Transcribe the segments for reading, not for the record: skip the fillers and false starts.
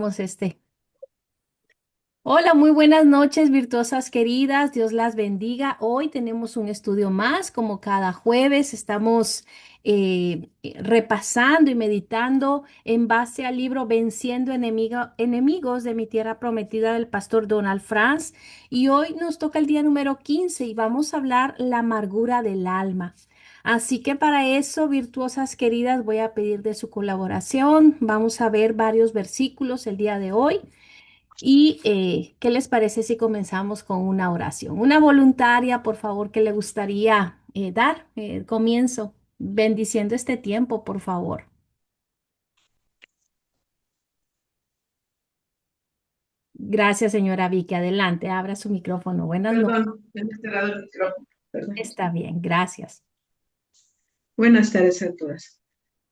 Este. Hola, muy buenas noches, virtuosas queridas. Dios las bendiga. Hoy tenemos un estudio más, como cada jueves. Estamos repasando y meditando en base al libro Venciendo Enemigos de mi Tierra Prometida del pastor Donald Franz. Y hoy nos toca el día número 15 y vamos a hablar la amargura del alma. Así que para eso, virtuosas queridas, voy a pedir de su colaboración. Vamos a ver varios versículos el día de hoy. ¿Y qué les parece si comenzamos con una oración? Una voluntaria, por favor, que le gustaría dar comienzo, bendiciendo este tiempo, por favor. Gracias, señora Vicky. Adelante, abra su micrófono. Buenas noches. Perdón, en este lado del micrófono. Perdón. Está bien, gracias. Buenas tardes a todas.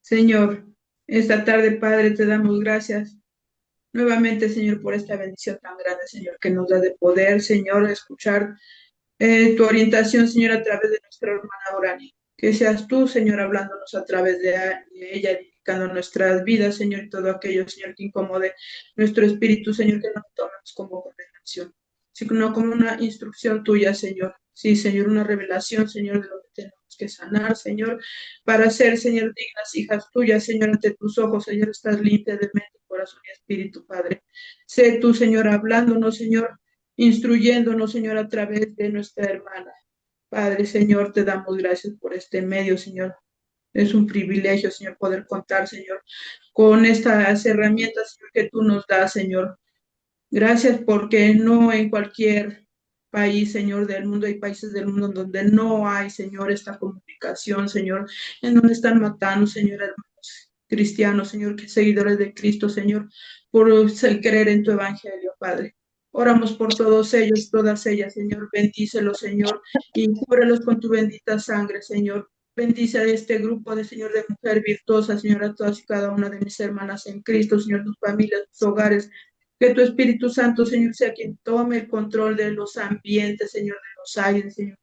Señor, esta tarde, Padre, te damos gracias nuevamente, Señor, por esta bendición tan grande, Señor, que nos da de poder, Señor, escuchar tu orientación, Señor, a través de nuestra hermana Orani. Que seas tú, Señor, hablándonos a través de ella, edificando nuestras vidas, Señor, y todo aquello, Señor, que incomode nuestro espíritu, Señor, que no lo tomemos como condenación, sino como una instrucción tuya, Señor. Sí, Señor, una revelación, Señor, de lo que tenemos que sanar, Señor, para ser, Señor, dignas hijas tuyas, Señor, ante tus ojos, Señor, estás limpia de mente, corazón y espíritu, Padre. Sé tú, Señor, hablándonos, Señor, instruyéndonos, Señor, a través de nuestra hermana. Padre, Señor, te damos gracias por este medio, Señor. Es un privilegio, Señor, poder contar, Señor, con estas herramientas, Señor, que tú nos das, Señor. Gracias porque no en cualquier país, Señor, del mundo, hay países del mundo donde no hay, Señor, esta comunicación, Señor, en donde están matando, Señor, hermanos cristianos, Señor, que seguidores de Cristo, Señor, por el creer en tu evangelio, Padre. Oramos por todos ellos, todas ellas, Señor, bendícelos, Señor, y cúbrelos con tu bendita sangre, Señor. Bendice a este grupo de Señor de mujer virtuosa, Señor, a todas y cada una de mis hermanas en Cristo, Señor, tus familias, tus hogares, que tu Espíritu Santo, Señor, sea quien tome el control de los ambientes, Señor, de los aires, Señor.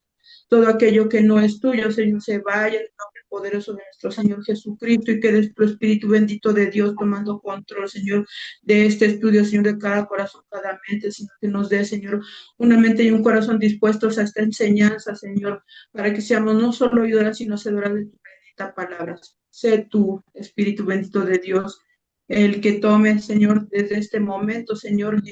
Todo aquello que no es tuyo, Señor, se vaya en el nombre poderoso de nuestro Señor Jesucristo y que des tu Espíritu bendito de Dios tomando control, Señor, de este estudio, Señor, de cada corazón, cada mente, Señor, que nos dé, Señor, una mente y un corazón dispuestos a esta enseñanza, Señor, para que seamos no solo oidoras, sino hacedoras de tu bendita palabra. Sé tu Espíritu bendito de Dios el que tome, Señor, desde este momento, Señor,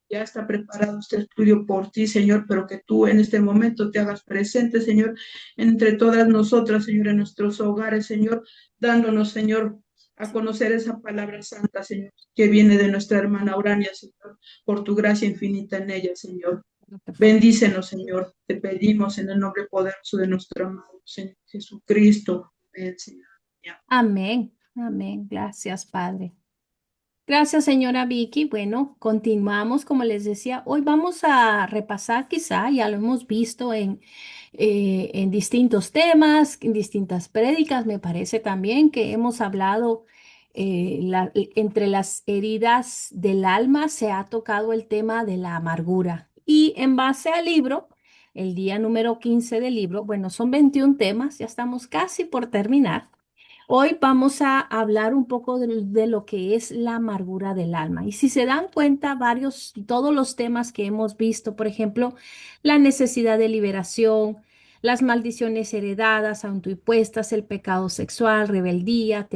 ya está preparado este estudio por ti, Señor, pero que tú en este momento te hagas presente, Señor, entre todas nosotras, Señor, en nuestros hogares, Señor, dándonos, Señor, a conocer esa palabra santa, Señor, que viene de nuestra hermana Urania, Señor, por tu gracia infinita en ella, Señor. Por favor. Bendícenos, Señor, te pedimos en el nombre poderoso de nuestro amado Señor Jesucristo. Amén, Señor. Amén. Amén. Gracias, Padre. Gracias, señora Vicky. Bueno, continuamos, como les decía, hoy vamos a repasar, quizá ya lo hemos visto en distintos temas, en distintas prédicas. Me parece también que hemos hablado entre las heridas del alma, se ha tocado el tema de la amargura. Y en base al libro, el día número 15 del libro, bueno, son 21 temas, ya estamos casi por terminar. Hoy vamos a hablar un poco de lo que es la amargura del alma. Y si se dan cuenta, todos los temas que hemos visto, por ejemplo, la necesidad de liberación, las maldiciones heredadas, autoimpuestas, el pecado sexual, rebeldía,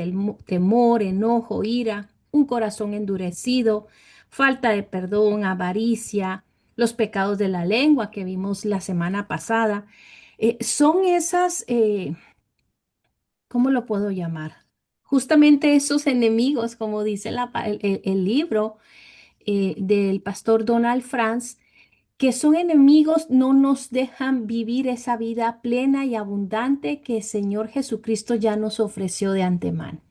temor, enojo, ira, un corazón endurecido, falta de perdón, avaricia, los pecados de la lengua que vimos la semana pasada, son esas ¿cómo lo puedo llamar? Justamente esos enemigos, como dice el libro del pastor Donald Franz, que son enemigos, no nos dejan vivir esa vida plena y abundante que el Señor Jesucristo ya nos ofreció de antemano.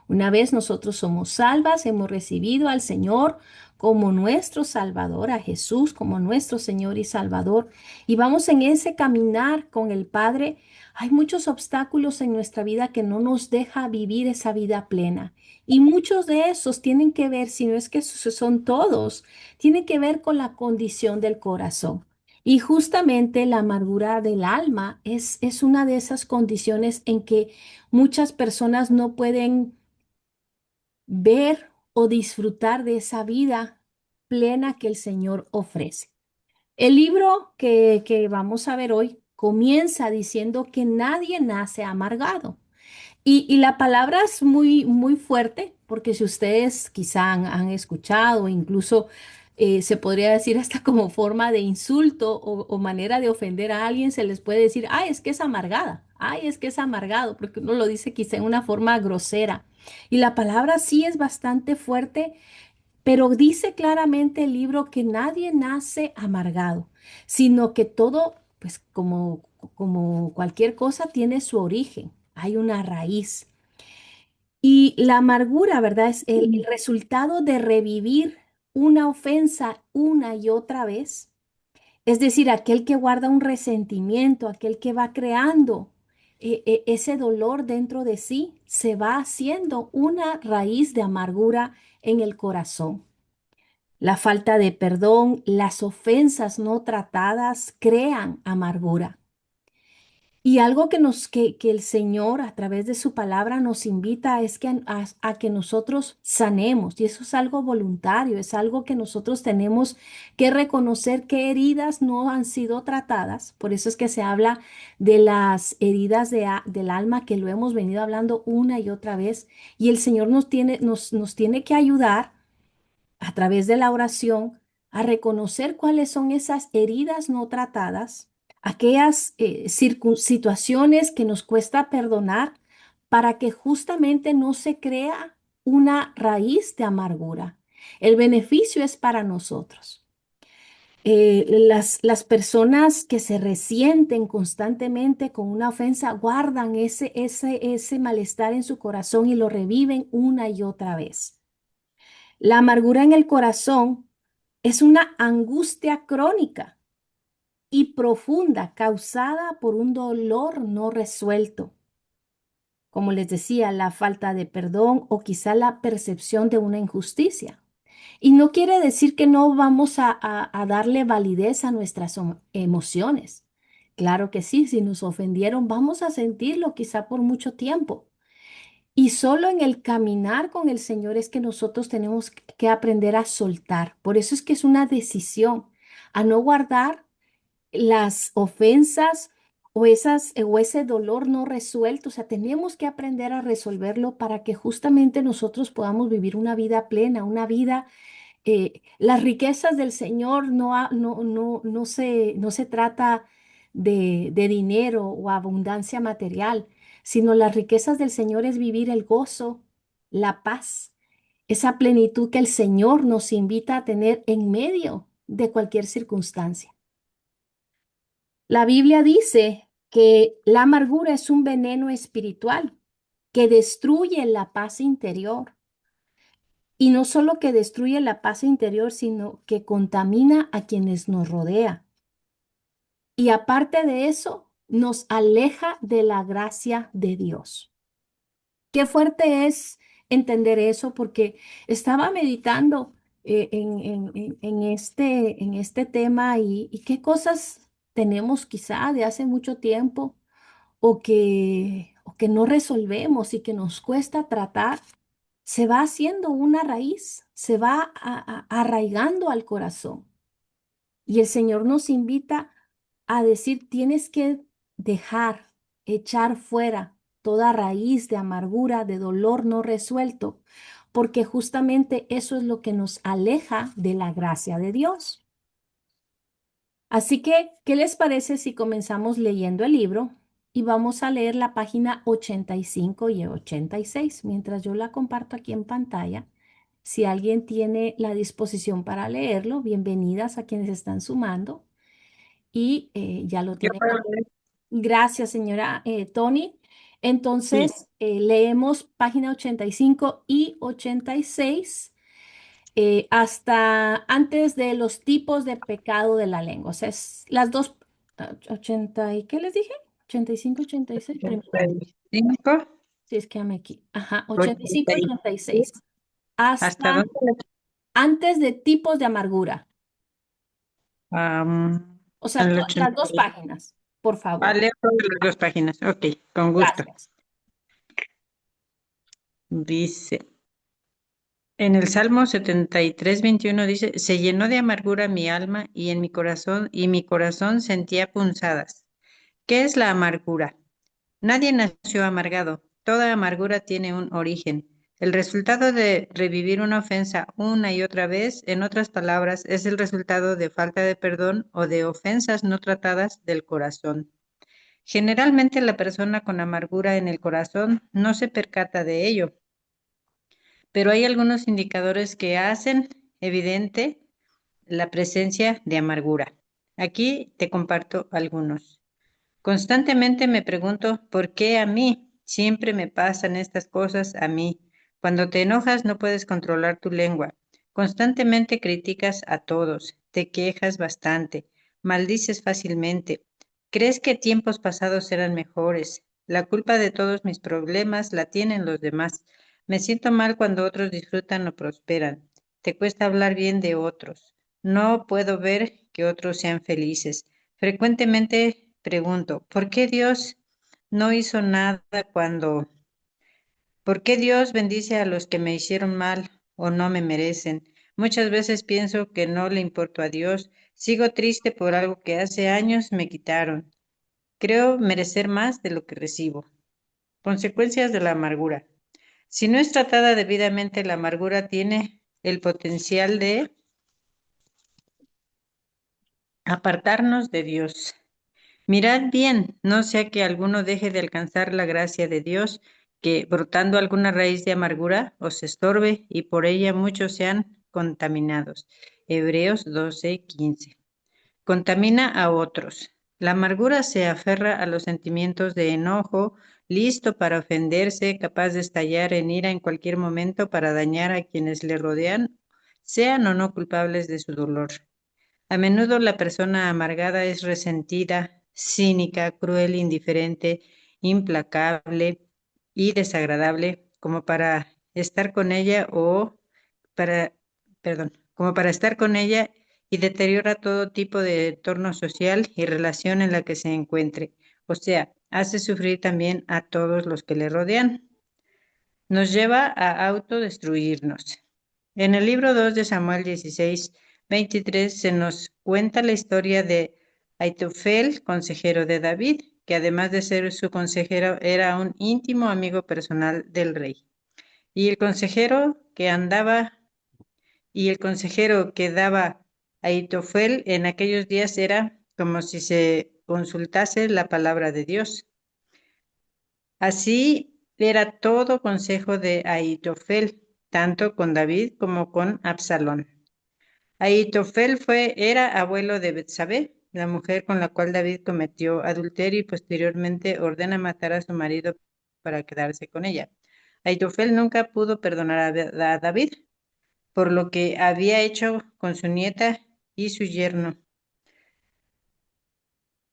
Una vez nosotros somos salvas, hemos recibido al Señor como nuestro Salvador, a Jesús como nuestro Señor y Salvador, y vamos en ese caminar con el Padre. Hay muchos obstáculos en nuestra vida que no nos deja vivir esa vida plena. Y muchos de esos tienen que ver, si no es que son todos, tienen que ver con la condición del corazón. Y justamente la amargura del alma es una de esas condiciones en que muchas personas no pueden ver o disfrutar de esa vida plena que el Señor ofrece. El libro que vamos a ver hoy comienza diciendo que nadie nace amargado. Y la palabra es muy, muy fuerte, porque si ustedes quizá han escuchado, incluso se podría decir hasta como forma de insulto o manera de ofender a alguien, se les puede decir, ay, es que es amargada, ay, es que es amargado, porque uno lo dice quizá en una forma grosera. Y la palabra sí es bastante fuerte, pero dice claramente el libro que nadie nace amargado, sino que todo, pues como cualquier cosa, tiene su origen, hay una raíz. Y la amargura, ¿verdad? Es el resultado de revivir una ofensa una y otra vez. Es decir, aquel que guarda un resentimiento, aquel que va creando ese dolor dentro de sí, se va haciendo una raíz de amargura en el corazón. La falta de perdón, las ofensas no tratadas crean amargura. Y algo que el Señor a través de su palabra nos invita es que a que nosotros sanemos. Y eso es algo voluntario, es algo que nosotros tenemos que reconocer que heridas no han sido tratadas. Por eso es que se habla de las heridas del alma, que lo hemos venido hablando una y otra vez. Y el Señor nos tiene que ayudar a través de la oración a reconocer cuáles son esas heridas no tratadas, aquellas situaciones que nos cuesta perdonar para que justamente no se crea una raíz de amargura. El beneficio es para nosotros. Las personas que se resienten constantemente con una ofensa guardan ese malestar en su corazón y lo reviven una y otra vez. La amargura en el corazón es una angustia crónica y profunda causada por un dolor no resuelto. Como les decía, la falta de perdón o quizá la percepción de una injusticia. Y no quiere decir que no vamos a darle validez a nuestras emociones. Claro que sí, si nos ofendieron, vamos a sentirlo quizá por mucho tiempo. Y solo en el caminar con el Señor es que nosotros tenemos que aprender a soltar. Por eso es que es una decisión a no guardar las ofensas o ese dolor no resuelto. O sea, tenemos que aprender a resolverlo para que justamente nosotros podamos vivir una vida plena, una vida las riquezas del Señor no se trata de dinero o abundancia material, sino las riquezas del Señor es vivir el gozo, la paz, esa plenitud que el Señor nos invita a tener en medio de cualquier circunstancia. La Biblia dice que la amargura es un veneno espiritual que destruye la paz interior. Y no solo que destruye la paz interior, sino que contamina a quienes nos rodea. Y aparte de eso, nos aleja de la gracia de Dios. Qué fuerte es entender eso, porque estaba meditando en este tema y qué cosas tenemos quizá de hace mucho tiempo o que no resolvemos y que nos cuesta tratar, se va haciendo una raíz, se va arraigando al corazón. Y el Señor nos invita a decir, tienes que dejar, echar fuera toda raíz de amargura, de dolor no resuelto, porque justamente eso es lo que nos aleja de la gracia de Dios. Así que, ¿qué les parece si comenzamos leyendo el libro y vamos a leer la página 85 y 86 mientras yo la comparto aquí en pantalla? Si alguien tiene la disposición para leerlo, bienvenidas a quienes están sumando y ya lo Yo tienen puedo ahí. leer. Gracias, señora Tony. Sí, Entonces, leemos página 85 y 86 hasta antes de los tipos de pecado de la lengua. O sea, es las dos, 80 y, ¿qué les dije? 85, 86, primero. 85, Si es que aquí. Ajá, 85, 86. 86. ¿Hasta Hasta dónde? antes de tipos de amargura. O sea, Al las 80. dos páginas, por favor. Leo todas las dos páginas. Ok, con gusto. Gracias. Dice, En el Salmo 73:21 dice, se llenó de amargura mi alma y mi corazón sentía punzadas. ¿Qué es la amargura? Nadie nació amargado. Toda amargura tiene un origen. El resultado de revivir una ofensa una y otra vez, en otras palabras, es el resultado de falta de perdón o de ofensas no tratadas del corazón. Generalmente la persona con amargura en el corazón no se percata de ello, pero hay algunos indicadores que hacen evidente la presencia de amargura. Aquí te comparto algunos. Constantemente me pregunto, ¿por qué a mí? Siempre me pasan estas cosas a mí. Cuando te enojas no puedes controlar tu lengua. Constantemente criticas a todos, te quejas bastante, maldices fácilmente. Crees que tiempos pasados eran mejores. La culpa de todos mis problemas la tienen los demás. Me siento mal cuando otros disfrutan o prosperan. Te cuesta hablar bien de otros. No puedo ver que otros sean felices. Frecuentemente pregunto, ¿por qué Dios no hizo nada cuando, ¿por qué Dios bendice a los que me hicieron mal o no me merecen? Muchas veces pienso que no le importo a Dios. Sigo triste por algo que hace años me quitaron. Creo merecer más de lo que recibo. Consecuencias de la amargura. Si no es tratada debidamente, la amargura tiene el potencial de apartarnos de Dios. Mirad bien, no sea que alguno deje de alcanzar la gracia de Dios, que brotando alguna raíz de amargura os estorbe y por ella muchos sean contaminados. Hebreos 12:15. Contamina a otros. La amargura se aferra a los sentimientos de enojo, listo para ofenderse, capaz de estallar en ira en cualquier momento para dañar a quienes le rodean, sean o no culpables de su dolor. A menudo la persona amargada es resentida, cínica, cruel, indiferente, implacable y desagradable como para estar con ella o para, perdón, como para estar con ella y deteriora todo tipo de entorno social y relación en la que se encuentre. O sea, hace sufrir también a todos los que le rodean. Nos lleva a autodestruirnos. En el libro 2 de Samuel 16:23 se nos cuenta la historia de Aitofel, consejero de David, que además de ser su consejero era un íntimo amigo personal del rey. Y el consejero que andaba y el consejero que daba Aitofel en aquellos días era como si se consultase la palabra de Dios. Así era todo consejo de Ahitofel, tanto con David como con Absalón. Ahitofel era abuelo de Betsabé, la mujer con la cual David cometió adulterio y posteriormente ordena matar a su marido para quedarse con ella. Ahitofel nunca pudo perdonar a David por lo que había hecho con su nieta y su yerno,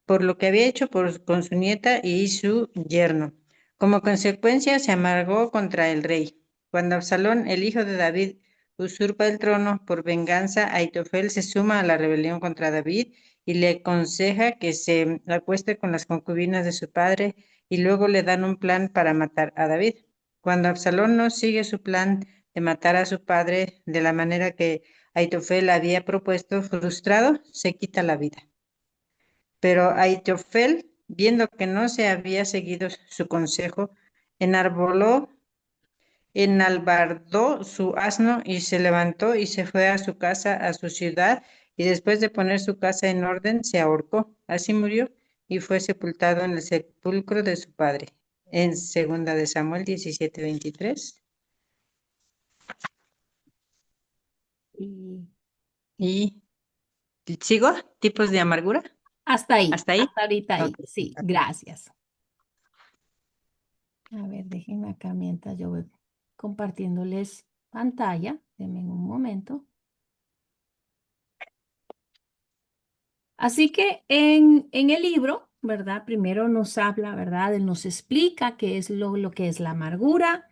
por lo que había hecho con su nieta y su yerno. Como consecuencia, se amargó contra el rey. Cuando Absalón, el hijo de David, usurpa el trono por venganza, Aitofel se suma a la rebelión contra David y le aconseja que se acueste con las concubinas de su padre y luego le dan un plan para matar a David. Cuando Absalón no sigue su plan de matar a su padre de la manera que Aitofel había propuesto, frustrado, se quita la vida. Pero Aitofel, viendo que no se había seguido su consejo, enarboló, enalbardó su asno y se levantó y se fue a su casa, a su ciudad, y después de poner su casa en orden, se ahorcó. Así murió y fue sepultado en el sepulcro de su padre. En segunda de Samuel 17:23. Y ¿Y sigo? ¿Tipos de amargura? ¿Hasta ahí? hasta ahorita Ok. ahí. Sí, gracias. A ver, déjenme acá mientras yo voy compartiéndoles pantalla. Denme un momento. Así que en el libro, ¿verdad? Primero nos habla, ¿verdad? Él nos explica qué es lo que es la amargura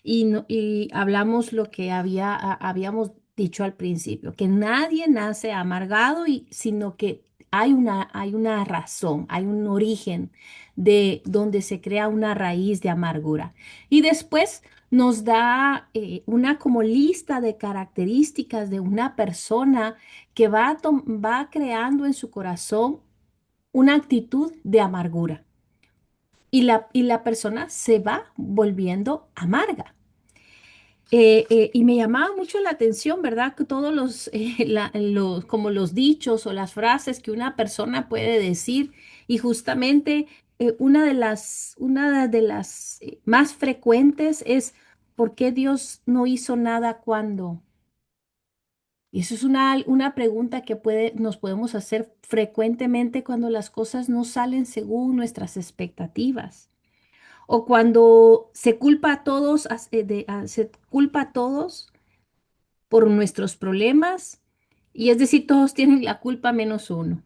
y, y hablamos lo que habíamos dicho al principio, que nadie nace amargado, sino que hay una razón, hay un origen de donde se crea una raíz de amargura. Y después nos da una como lista de características de una persona que va creando en su corazón una actitud de amargura y la persona se va volviendo amarga. Y me llamaba mucho la atención, ¿verdad? Que todos como los dichos o las frases que una persona puede decir y justamente una de las más frecuentes es ¿por qué Dios no hizo nada cuando? Y eso es una pregunta que nos podemos hacer frecuentemente cuando las cosas no salen según nuestras expectativas. O cuando se culpa a todos, se culpa a todos por nuestros problemas, y es decir, todos tienen la culpa menos uno.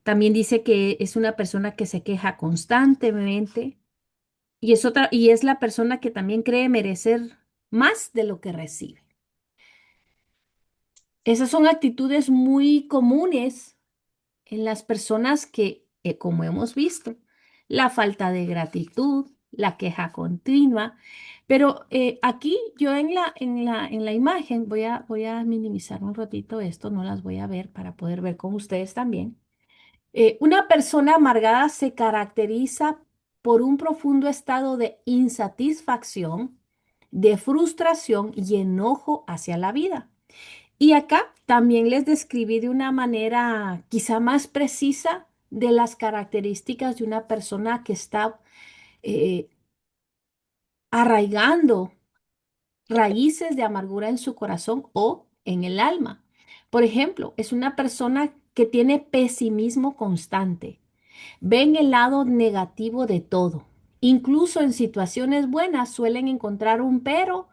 También dice que es una persona que se queja constantemente y es la persona que también cree merecer más de lo que recibe. Esas son actitudes muy comunes en las personas que, como hemos visto, la falta de gratitud, la queja continua. Pero aquí yo en la imagen voy a minimizar un ratito esto, no las voy a ver para poder ver con ustedes también. Una persona amargada se caracteriza por un profundo estado de insatisfacción, de frustración y enojo hacia la vida. Y acá también les describí de una manera quizá más precisa de las características de una persona que está eh, arraigando raíces de amargura en su corazón o en el alma. Por ejemplo, es una persona que tiene pesimismo constante, ven el lado negativo de todo. Incluso en situaciones buenas suelen encontrar un pero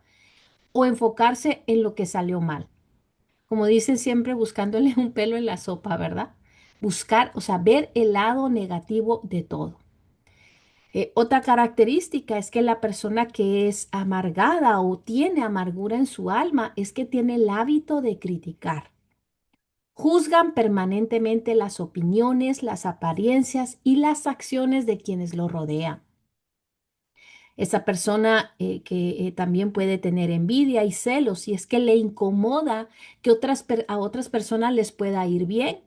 o enfocarse en lo que salió mal. Como dicen siempre, buscándole un pelo en la sopa, ¿verdad? Buscar, o sea, ver el lado negativo de todo. Otra característica es que la persona que es amargada o tiene amargura en su alma es que tiene el hábito de criticar. Juzgan permanentemente las opiniones, las apariencias y las acciones de quienes lo rodean. Esa persona que también puede tener envidia y celos si es que le incomoda que a otras personas les pueda ir bien,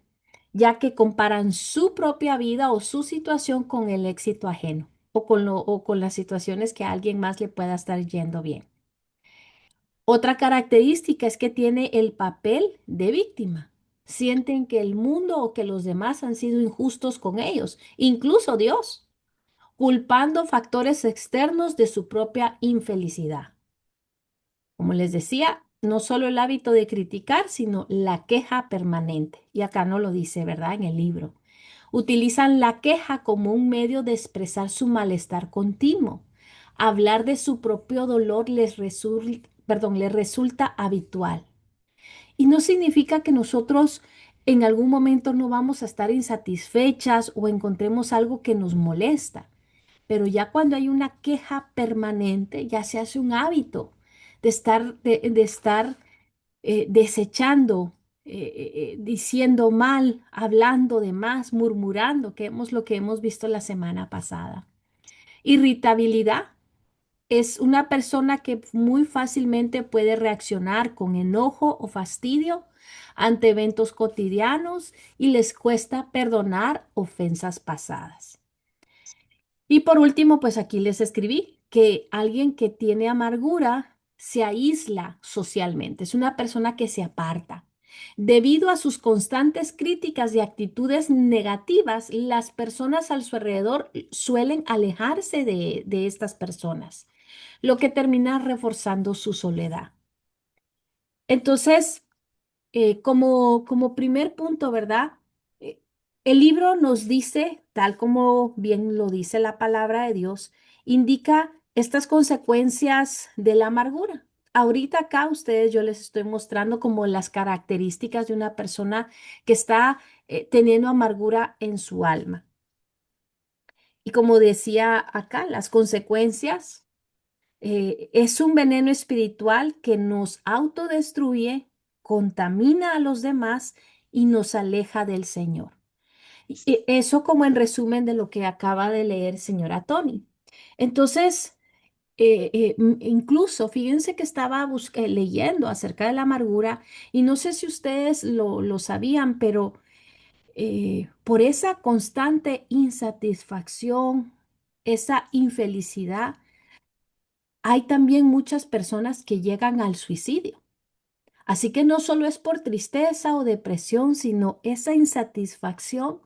ya que comparan su propia vida o su situación con el éxito ajeno o con las situaciones que a alguien más le pueda estar yendo bien. Otra característica es que tiene el papel de víctima. Sienten que el mundo o que los demás han sido injustos con ellos, incluso Dios, culpando factores externos de su propia infelicidad. Como les decía, no solo el hábito de criticar, sino la queja permanente. Y acá no lo dice, ¿verdad? En el libro. Utilizan la queja como un medio de expresar su malestar continuo. Hablar de su propio dolor les resulta habitual. Y no significa que nosotros en algún momento no vamos a estar insatisfechas o encontremos algo que nos molesta. Pero ya cuando hay una queja permanente, ya se hace un hábito de estar desechando, diciendo mal, hablando de más, murmurando, que es lo que hemos visto la semana pasada. Irritabilidad es una persona que muy fácilmente puede reaccionar con enojo o fastidio ante eventos cotidianos y les cuesta perdonar ofensas pasadas. Y por último, pues aquí les escribí que alguien que tiene amargura se aísla socialmente, es una persona que se aparta. Debido a sus constantes críticas y actitudes negativas, las personas a su alrededor suelen alejarse de estas personas, lo que termina reforzando su soledad. Entonces, como primer punto, ¿verdad? Eh, el libro nos dice, tal como bien lo dice la palabra de Dios, indica estas consecuencias de la amargura. Ahorita acá ustedes yo les estoy mostrando como las características de una persona que está teniendo amargura en su alma. Y como decía acá, las consecuencias es un veneno espiritual que nos autodestruye, contamina a los demás y nos aleja del Señor. Eso como en resumen de lo que acaba de leer señora Tony. Entonces, Incluso, fíjense que estaba leyendo acerca de la amargura y no sé si ustedes lo sabían, pero por esa constante insatisfacción, esa infelicidad, hay también muchas personas que llegan al suicidio. Así que no solo es por tristeza o depresión, sino esa insatisfacción.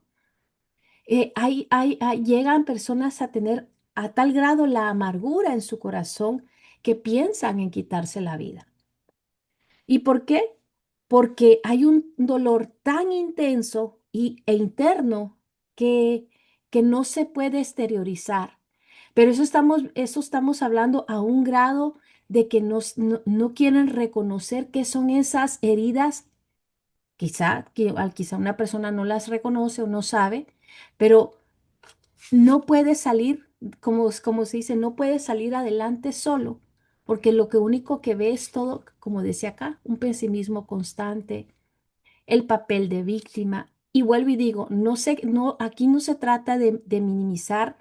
Llegan personas a tener a tal grado la amargura en su corazón que piensan en quitarse la vida. ¿Y por qué? Porque hay un dolor tan intenso e interno que, que no se puede exteriorizar. Pero eso estamos hablando a un grado de que no quieren reconocer qué son esas heridas. Quizá una persona no las reconoce o no sabe, pero no puede salir, como se dice, no puede salir adelante solo, porque lo que único que ve es todo, como decía acá, un pesimismo constante, el papel de víctima. Y vuelvo y digo, aquí no se trata de minimizar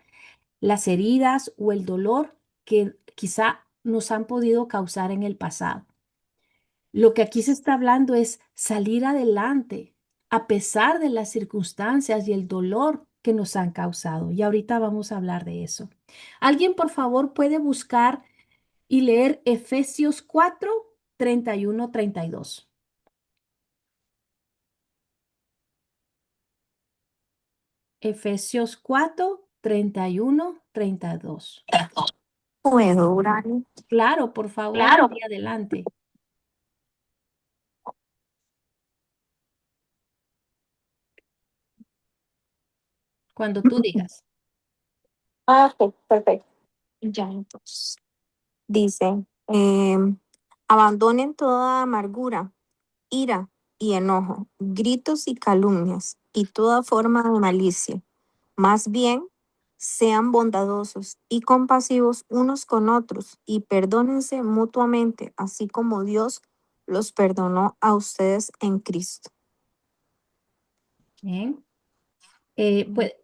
las heridas o el dolor que quizá nos han podido causar en el pasado. Lo que aquí se está hablando es salir adelante a pesar de las circunstancias y el dolor que nos han causado. Y ahorita vamos a hablar de eso. ¿Alguien, por favor, puede buscar y leer Efesios 4, 31, 32? Efesios 4, 31, 32. Puedo, Urani. Claro, por favor, Claro. y adelante, cuando tú digas. Ah, ok, perfecto. Ya entonces. Dice, abandonen toda amargura, ira y enojo, gritos y calumnias y toda forma de malicia. Más bien, sean bondadosos y compasivos unos con otros y perdónense mutuamente, así como Dios los perdonó a ustedes en Cristo. Bien.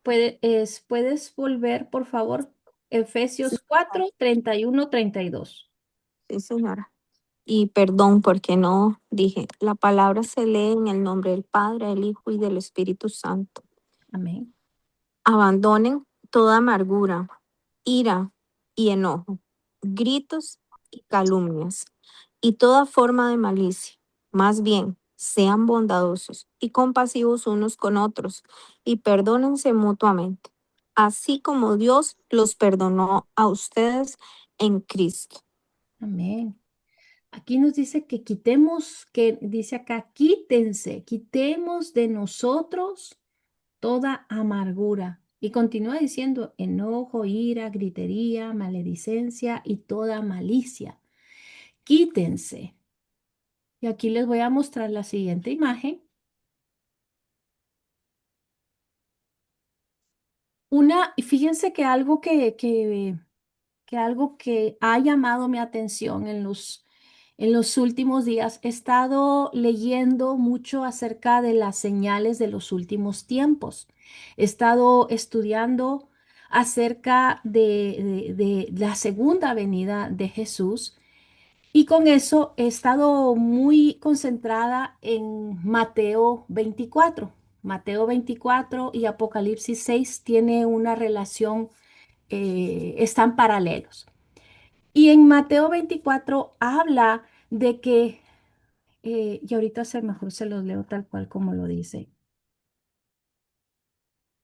¿Puedes volver, por favor? Sí, Efesios 4, 31, 32. sí, señora. Y perdón porque no dije, la palabra se lee en el nombre del Padre, del Hijo y del Espíritu Santo. Amén. Abandonen toda amargura, ira y enojo, gritos y calumnias y toda forma de malicia. Más bien, sean bondadosos y compasivos unos con otros y perdónense mutuamente, así como Dios los perdonó a ustedes en Cristo. Amén. Aquí nos dice que quitemos, que dice acá, quitemos de nosotros toda amargura. Y continúa diciendo enojo, ira, gritería, maledicencia y toda malicia. Quítense. Y aquí les voy a mostrar la siguiente imagen. Y fíjense que algo que ha llamado mi atención en los últimos días, he estado leyendo mucho acerca de las señales de los últimos tiempos. He estado estudiando acerca de la segunda venida de Jesús y con eso he estado muy concentrada en Mateo 24. Mateo 24 y Apocalipsis 6 tiene una relación, están paralelos. Y en Mateo 24 habla de que, y ahorita mejor se los leo tal cual como lo dice,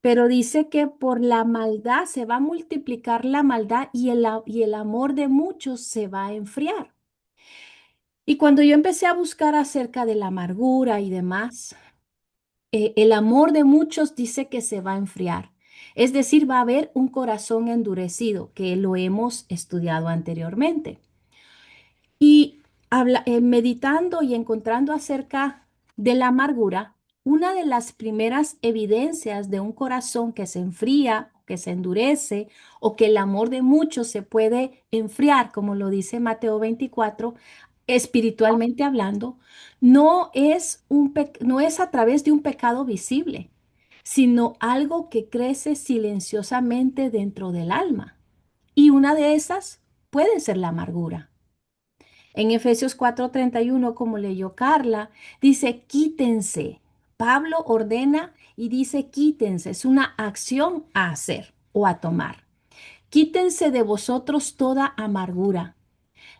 pero dice que por la maldad se va a multiplicar la maldad y el amor de muchos se va a enfriar. Y cuando yo empecé a buscar acerca de la amargura y demás, el amor de muchos dice que se va a enfriar. Es decir, va a haber un corazón endurecido, que lo hemos estudiado anteriormente. Y meditando y encontrando acerca de la amargura, una de las primeras evidencias de un corazón que se enfría, que se endurece o que el amor de muchos se puede enfriar, como lo dice Mateo 24, espiritualmente hablando, no es a través de un pecado visible, sino algo que crece silenciosamente dentro del alma. Y una de esas puede ser la amargura. En Efesios 4:31, como leyó Carla, dice quítense. Pablo ordena y dice quítense. Es una acción a hacer o a tomar. Quítense de vosotros toda amargura.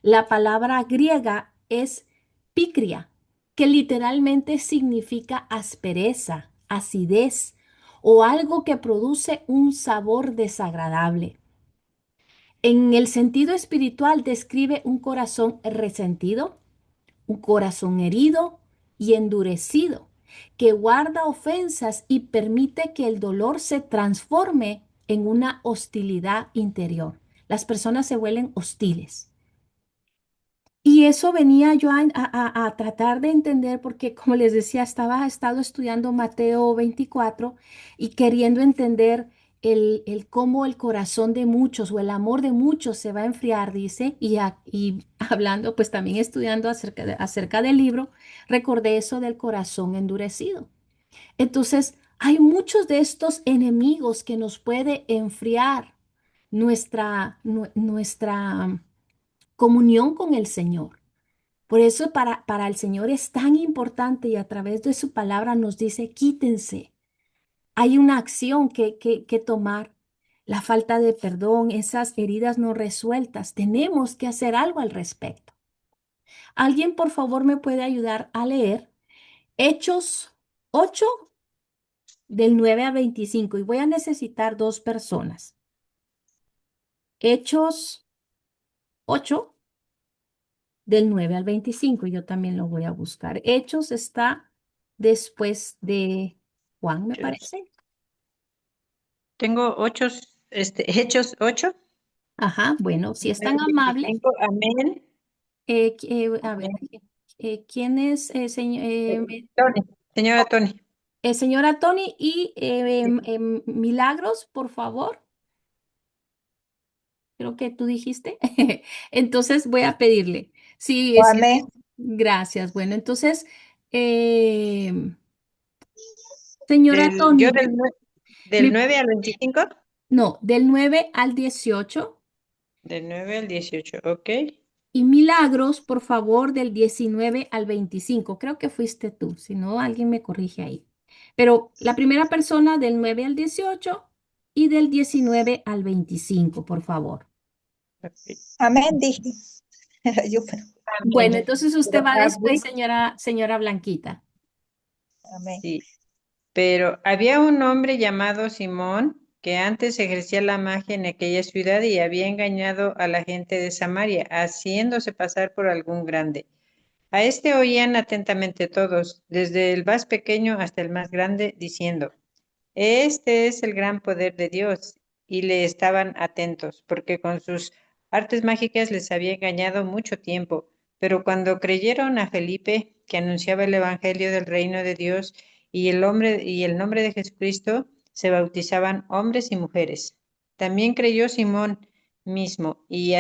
La palabra griega es picria, que literalmente significa aspereza, acidez o algo que produce un sabor desagradable. En el sentido espiritual describe un corazón resentido, un corazón herido y endurecido, que guarda ofensas y permite que el dolor se transforme en una hostilidad interior. Las personas se vuelven hostiles. Y eso venía yo a tratar de entender porque, como les decía, estado estudiando Mateo 24 y queriendo entender el cómo el corazón de muchos o el amor de muchos se va a enfriar, dice, y hablando, pues también estudiando acerca del libro, recordé eso del corazón endurecido. Entonces, hay muchos de estos enemigos que nos puede enfriar nuestra comunión con el Señor. Por eso para el Señor es tan importante y a través de su palabra nos dice, quítense. Hay una acción que tomar. La falta de perdón, esas heridas no resueltas, tenemos que hacer algo al respecto. ¿Alguien por favor me puede ayudar a leer Hechos 8 del 9 a 25? Y voy a necesitar dos personas. Hechos 8 del 9 al 25. Yo también lo voy a buscar. Hechos está después de Juan, me parece. Tengo Hechos 8, Ajá, bueno, si es tan amable, 25. Amén. a ver, ¿quién es, Tony, señora Tony. señora Tony y Sí. Milagros, por favor? Creo que tú dijiste. Entonces voy a pedirle. Sí, Amén. gracias. Bueno, entonces, señora Yo Tony, del me 9 al 25. No, del 9 al 18 Del 9 al 18, ok. y Milagros, por favor, del 19 al 25. Creo que fuiste tú, si no, alguien me corrige ahí. Pero la primera persona del 9 al 18 y del 19 al 25, por favor. Ok. Amén, dije. Yo, pero, Bueno, Amén. entonces usted Pero va después, había, señora Blanquita. amén. sí, pero había un hombre llamado Simón que antes ejercía la magia en aquella ciudad y había engañado a la gente de Samaria, haciéndose pasar por algún grande. A este oían atentamente todos, desde el más pequeño hasta el más grande, diciendo: Este es el gran poder de Dios. Y le estaban atentos, porque con sus artes mágicas les había engañado mucho tiempo. Pero cuando creyeron a Felipe, que anunciaba el evangelio del reino de Dios y el nombre de Jesucristo, se bautizaban hombres y mujeres. También creyó Simón mismo, y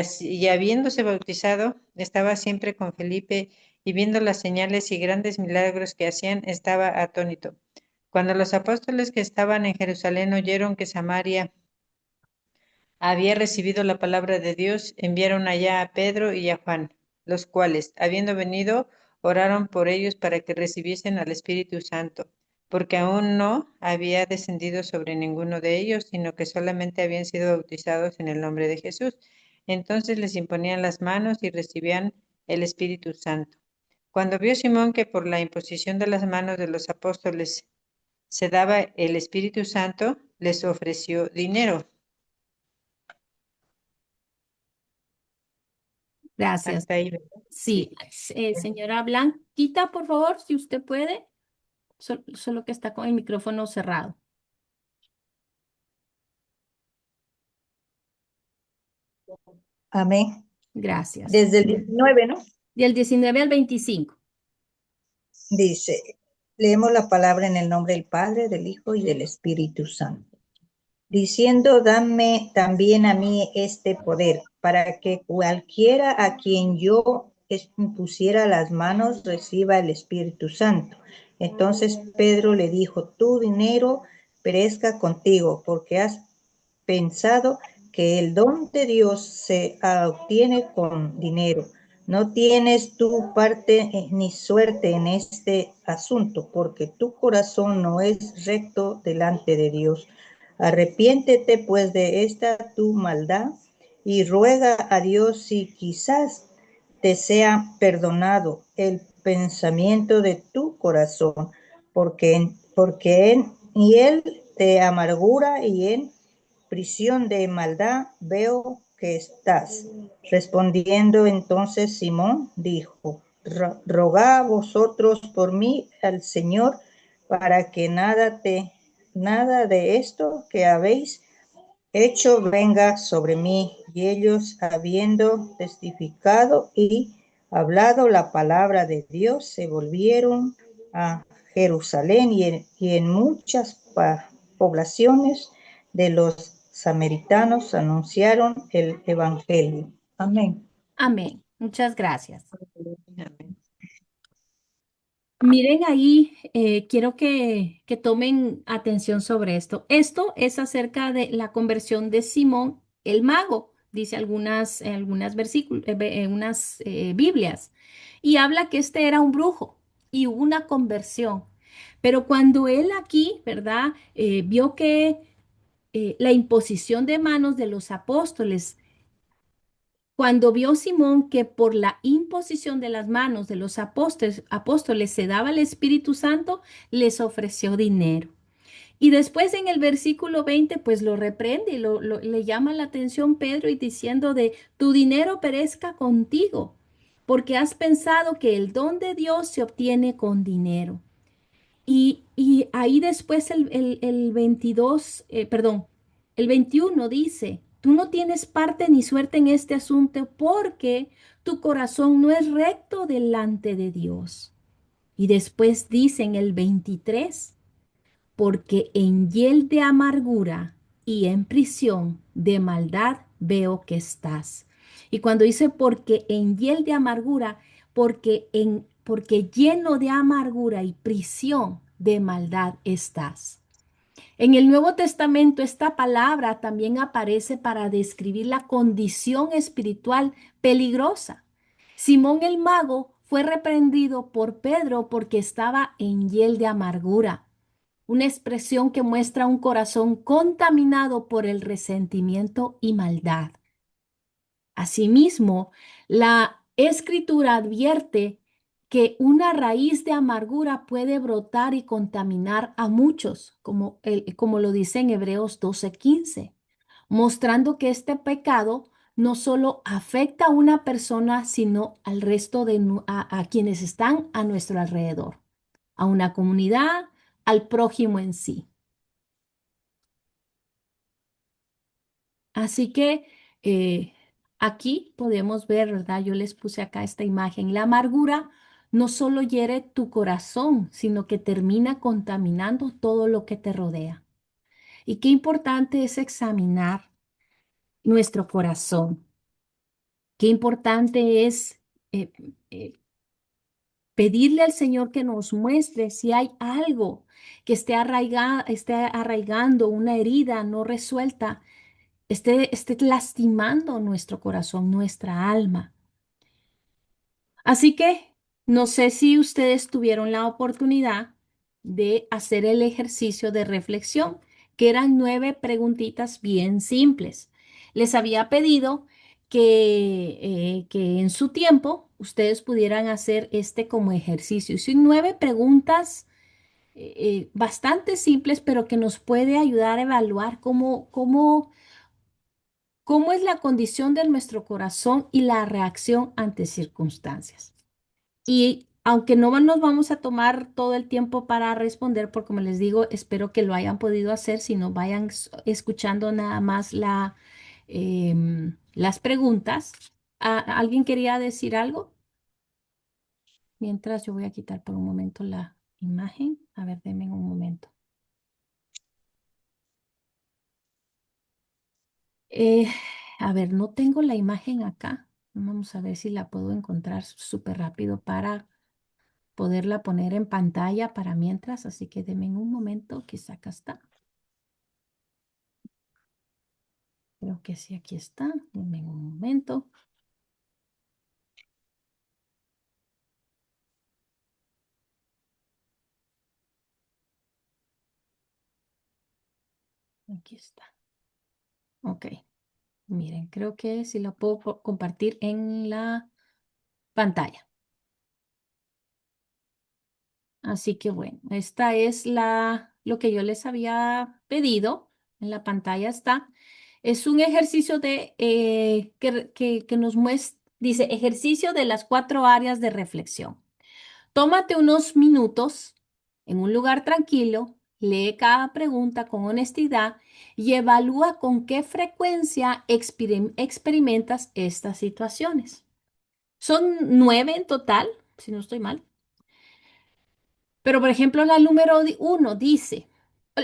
habiéndose bautizado, estaba siempre con Felipe, y viendo las señales y grandes milagros que hacían, estaba atónito. Cuando los apóstoles que estaban en Jerusalén oyeron que Samaria había recibido la palabra de Dios, enviaron allá a Pedro y a Juan, los cuales, habiendo venido, oraron por ellos para que recibiesen al Espíritu Santo, porque aún no había descendido sobre ninguno de ellos, sino que solamente habían sido bautizados en el nombre de Jesús. Entonces les imponían las manos y recibían el Espíritu Santo. Cuando vio Simón que por la imposición de las manos de los apóstoles se daba el Espíritu Santo, les ofreció dinero. Gracias. Hasta ahí, ¿verdad? Sí, Sí. señora Blanquita, por favor, si usted puede, solo que está con el micrófono cerrado. Amén. Gracias. Desde el 19, ¿no? Del 19 al 25. Dice, leemos la palabra en el nombre del Padre, del Hijo y del Espíritu Santo. Diciendo, dame también a mí este poder, para que cualquiera a quien yo pusiera las manos reciba el Espíritu Santo. Entonces Pedro le dijo, tu dinero perezca contigo, porque has pensado que el don de Dios se obtiene con dinero. No tienes tu parte ni suerte en este asunto, porque tu corazón no es recto delante de Dios. Arrepiéntete pues de esta tu maldad y ruega a Dios si quizás te sea perdonado el pensamiento de tu corazón, y él de amargura y en prisión de maldad veo que estás. Respondiendo entonces Simón dijo, rogad vosotros por mí al Señor para que nada de esto que habéis hecho venga sobre mí. Y ellos, habiendo testificado y hablado la palabra de Dios, se volvieron a Jerusalén y en muchas poblaciones de los samaritanos anunciaron el evangelio. Amén. Amén. Muchas gracias. Amén. Miren ahí, quiero que tomen atención sobre esto. Esto es acerca de la conversión de Simón el mago, dice algunas versículos, unas Biblias, y habla que este era un brujo y hubo una conversión. Pero cuando él aquí, ¿verdad? Vio que la imposición de manos de los apóstoles, cuando vio Simón que por la imposición de las manos de los apóstoles se daba el Espíritu Santo, les ofreció dinero. Y después en el versículo 20, pues lo reprende y le llama la atención Pedro y diciendo de, tu dinero perezca contigo, porque has pensado que el don de Dios se obtiene con dinero. Y ahí después el 22, perdón, el 21 dice, tú no tienes parte ni suerte en este asunto porque tu corazón no es recto delante de Dios. Y después dice en el 23, porque en hiel de amargura y en prisión de maldad veo que estás. Y cuando dice porque en hiel de amargura, porque lleno de amargura y prisión de maldad estás. En el Nuevo Testamento esta palabra también aparece para describir la condición espiritual peligrosa. Simón el mago fue reprendido por Pedro porque estaba en hiel de amargura, una expresión que muestra un corazón contaminado por el resentimiento y maldad. Asimismo, la escritura advierte que una raíz de amargura puede brotar y contaminar a muchos, como lo dice en Hebreos 12:15, mostrando que este pecado no solo afecta a una persona, sino al resto a quienes están a nuestro alrededor, a una comunidad, al prójimo en sí. Así que aquí podemos ver, ¿verdad? Yo les puse acá esta imagen. La amargura no solo hiere tu corazón, sino que termina contaminando todo lo que te rodea. Y qué importante es examinar nuestro corazón. Qué importante es eh, eh, pedirle al Señor que nos muestre si hay algo que esté arraigando una herida no resuelta, esté lastimando nuestro corazón, nuestra alma. Así que no sé si ustedes tuvieron la oportunidad de hacer el ejercicio de reflexión, que eran 9 preguntitas bien simples. Les había pedido que en su tiempo ustedes pudieran hacer este como ejercicio. Son 9 preguntas bastante simples, pero que nos puede ayudar a evaluar cómo es la condición de nuestro corazón y la reacción ante circunstancias. Y aunque no nos vamos a tomar todo el tiempo para responder, porque como les digo, espero que lo hayan podido hacer, si no vayan escuchando nada más las preguntas. ¿Alguien quería decir algo? Mientras yo voy a quitar por un momento la imagen. A ver, denme un momento. Eh, a ver, no tengo la imagen acá. Vamos a ver si la puedo encontrar súper rápido para poderla poner en pantalla para mientras. Así que denme un momento, quizá acá está. Creo que sí, aquí está. Denme un momento. Aquí está. Ok. Miren, creo que sí lo puedo compartir en la pantalla. Así que bueno, esta es lo que yo les había pedido. En la pantalla está. Es un ejercicio que nos muestra, dice, ejercicio de las 4 áreas de reflexión. Tómate unos minutos en un lugar tranquilo, lee cada pregunta con honestidad y evalúa con qué frecuencia experimentas estas situaciones. Son 9 en total, si no estoy mal. Pero, por ejemplo, la número 1 dice,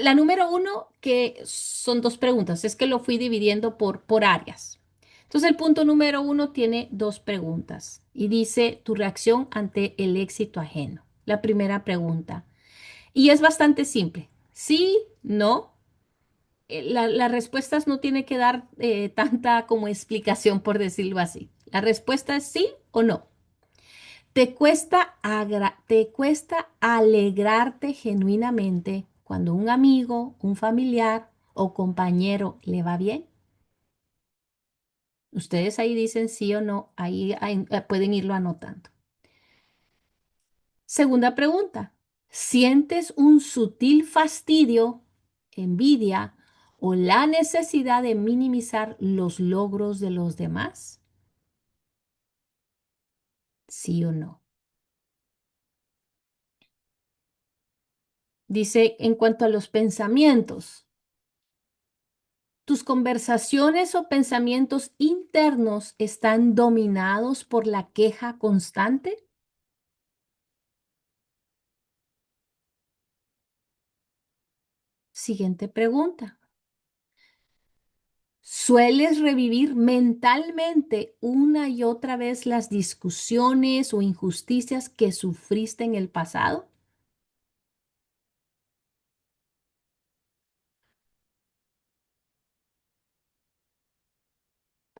la número 1, que son 2 preguntas, es que lo fui dividiendo por áreas. Entonces, el punto número 1 tiene 2 preguntas y dice tu reacción ante el éxito ajeno. La primera pregunta. Y es bastante simple. Sí, no. Las respuestas no tiene que dar tanta como explicación, por decirlo así. La respuesta es sí o no. Te cuesta alegrarte genuinamente cuando un amigo, un familiar o compañero le va bien. Ustedes ahí dicen sí o no, ahí pueden irlo anotando. Segunda pregunta, ¿sientes un sutil fastidio, envidia o la necesidad de minimizar los logros de los demás? ¿Sí o no? Dice, en cuanto a los pensamientos, ¿tus conversaciones o pensamientos internos están dominados por la queja constante? Siguiente pregunta. ¿Sueles revivir mentalmente una y otra vez las discusiones o injusticias que sufriste en el pasado?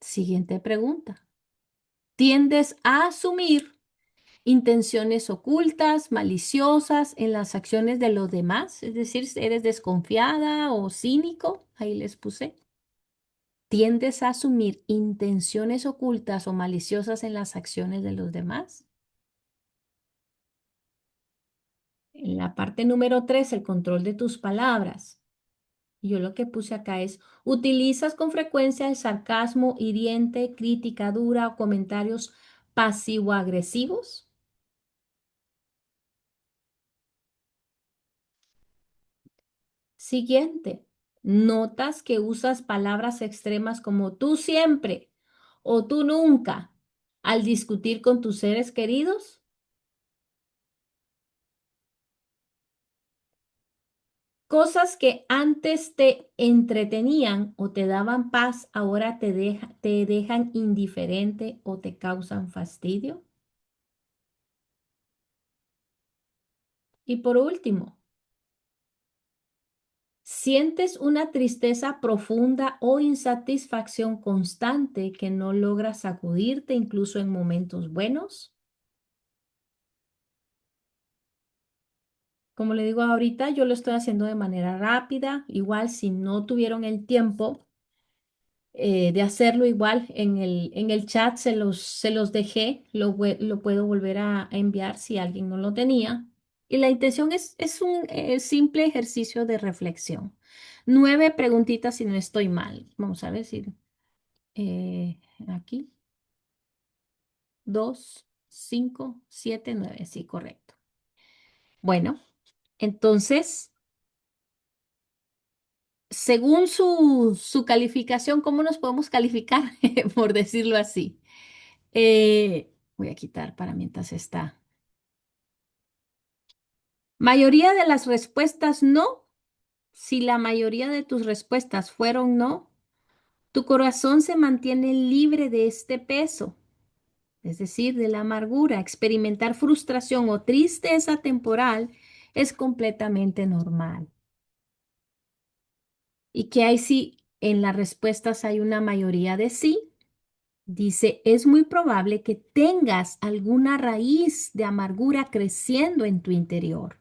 Siguiente pregunta. ¿Tiendes a asumir intenciones ocultas, maliciosas en las acciones de los demás? Es decir, ¿eres desconfiada o cínico? Ahí les puse. ¿Tiendes a asumir intenciones ocultas o maliciosas en las acciones de los demás? En la parte número 3, el control de tus palabras. Yo lo que puse acá es, ¿utilizas con frecuencia el sarcasmo hiriente, crítica dura o comentarios pasivo-agresivos? Siguiente, ¿notas que usas palabras extremas como tú siempre o tú nunca al discutir con tus seres queridos? Cosas que antes te entretenían o te daban paz, ahora te dejan indiferente o te causan fastidio. Y por último, ¿sientes una tristeza profunda o insatisfacción constante que no logras sacudirte incluso en momentos buenos? Como le digo ahorita, yo lo estoy haciendo de manera rápida. Igual si no tuvieron el tiempo de hacerlo, igual en el chat se los dejé. Lo puedo volver a enviar si alguien no lo tenía. Y la intención es un simple ejercicio de reflexión. 9 preguntitas si no estoy mal. Vamos a ver si aquí. 2, 5, 7, 9. Sí, correcto. Bueno, entonces, según su calificación, ¿cómo nos podemos calificar? Por decirlo así. Voy a quitar para mientras está. Mayoría de las respuestas no. Si la mayoría de tus respuestas fueron no, tu corazón se mantiene libre de este peso, es decir, de la amargura. Experimentar frustración o tristeza temporal es completamente normal. Y que hay si En las respuestas hay una mayoría de sí. Dice, es muy probable que tengas alguna raíz de amargura creciendo en tu interior.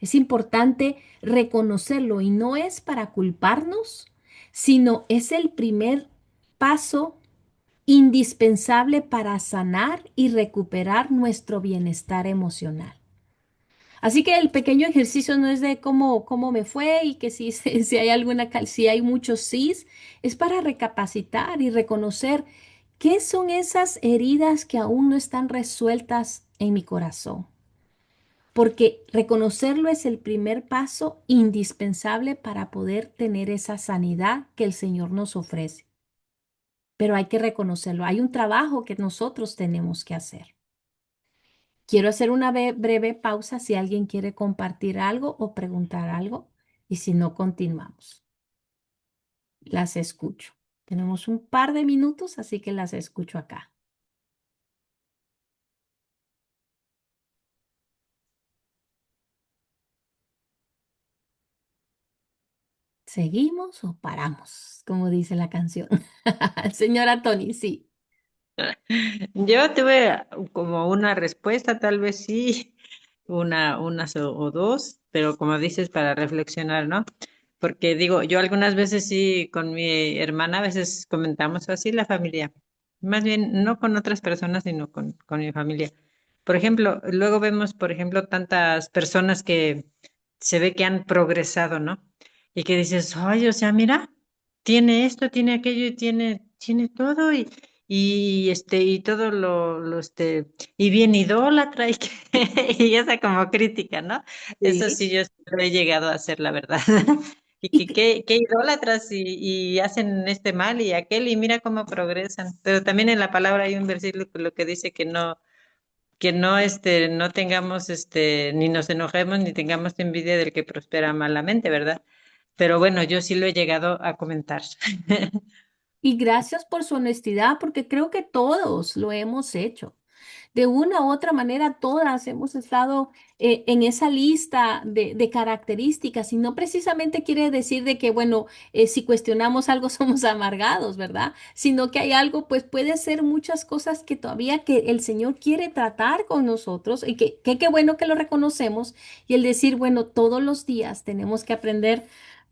Es importante reconocerlo y no es para culparnos, sino es el primer paso indispensable para sanar y recuperar nuestro bienestar emocional. Así que el pequeño ejercicio no es de cómo me fue y que si hay si hay muchos sís, es para recapacitar y reconocer qué son esas heridas que aún no están resueltas en mi corazón. Porque reconocerlo es el primer paso indispensable para poder tener esa sanidad que el Señor nos ofrece. Pero hay que reconocerlo. Hay un trabajo que nosotros tenemos que hacer. Quiero hacer una breve pausa si alguien quiere compartir algo o preguntar algo y si no, continuamos. Las escucho. Tenemos un par de minutos, así que las escucho acá. ¿Seguimos o paramos? Como dice la canción. Señora Tony, sí. Yo tuve como una respuesta, tal vez sí, unas o dos, pero como dices, para reflexionar, ¿no? Porque digo, yo algunas veces sí, con mi hermana, a veces comentamos así la familia, más bien no con otras personas, sino con mi familia. Por ejemplo, luego vemos, por ejemplo, tantas personas que se ve que han progresado, ¿no? Y que dices, ay, o sea, mira, tiene esto, tiene aquello y tiene todo y todo y bien idólatra y, y esa como crítica, ¿no? Eso Sí. sí yo sí lo he llegado a hacer, la verdad. Y Y, qué idólatras y hacen este mal y aquel y mira cómo progresan. Pero también en la palabra hay un versículo que dice que no tengamos, ni nos enojemos ni tengamos envidia del que prospera malamente, ¿verdad? Pero bueno, yo sí lo he llegado a comentar. y gracias por su honestidad, porque creo que todos lo hemos hecho. De una u otra manera, todas hemos estado en esa lista de características y no precisamente quiere decir de que, bueno, si cuestionamos algo somos amargados, ¿verdad? Sino que hay algo, pues puede ser muchas cosas que todavía que el Señor quiere tratar con nosotros y que qué bueno que lo reconocemos y el decir, bueno, todos los días tenemos que aprender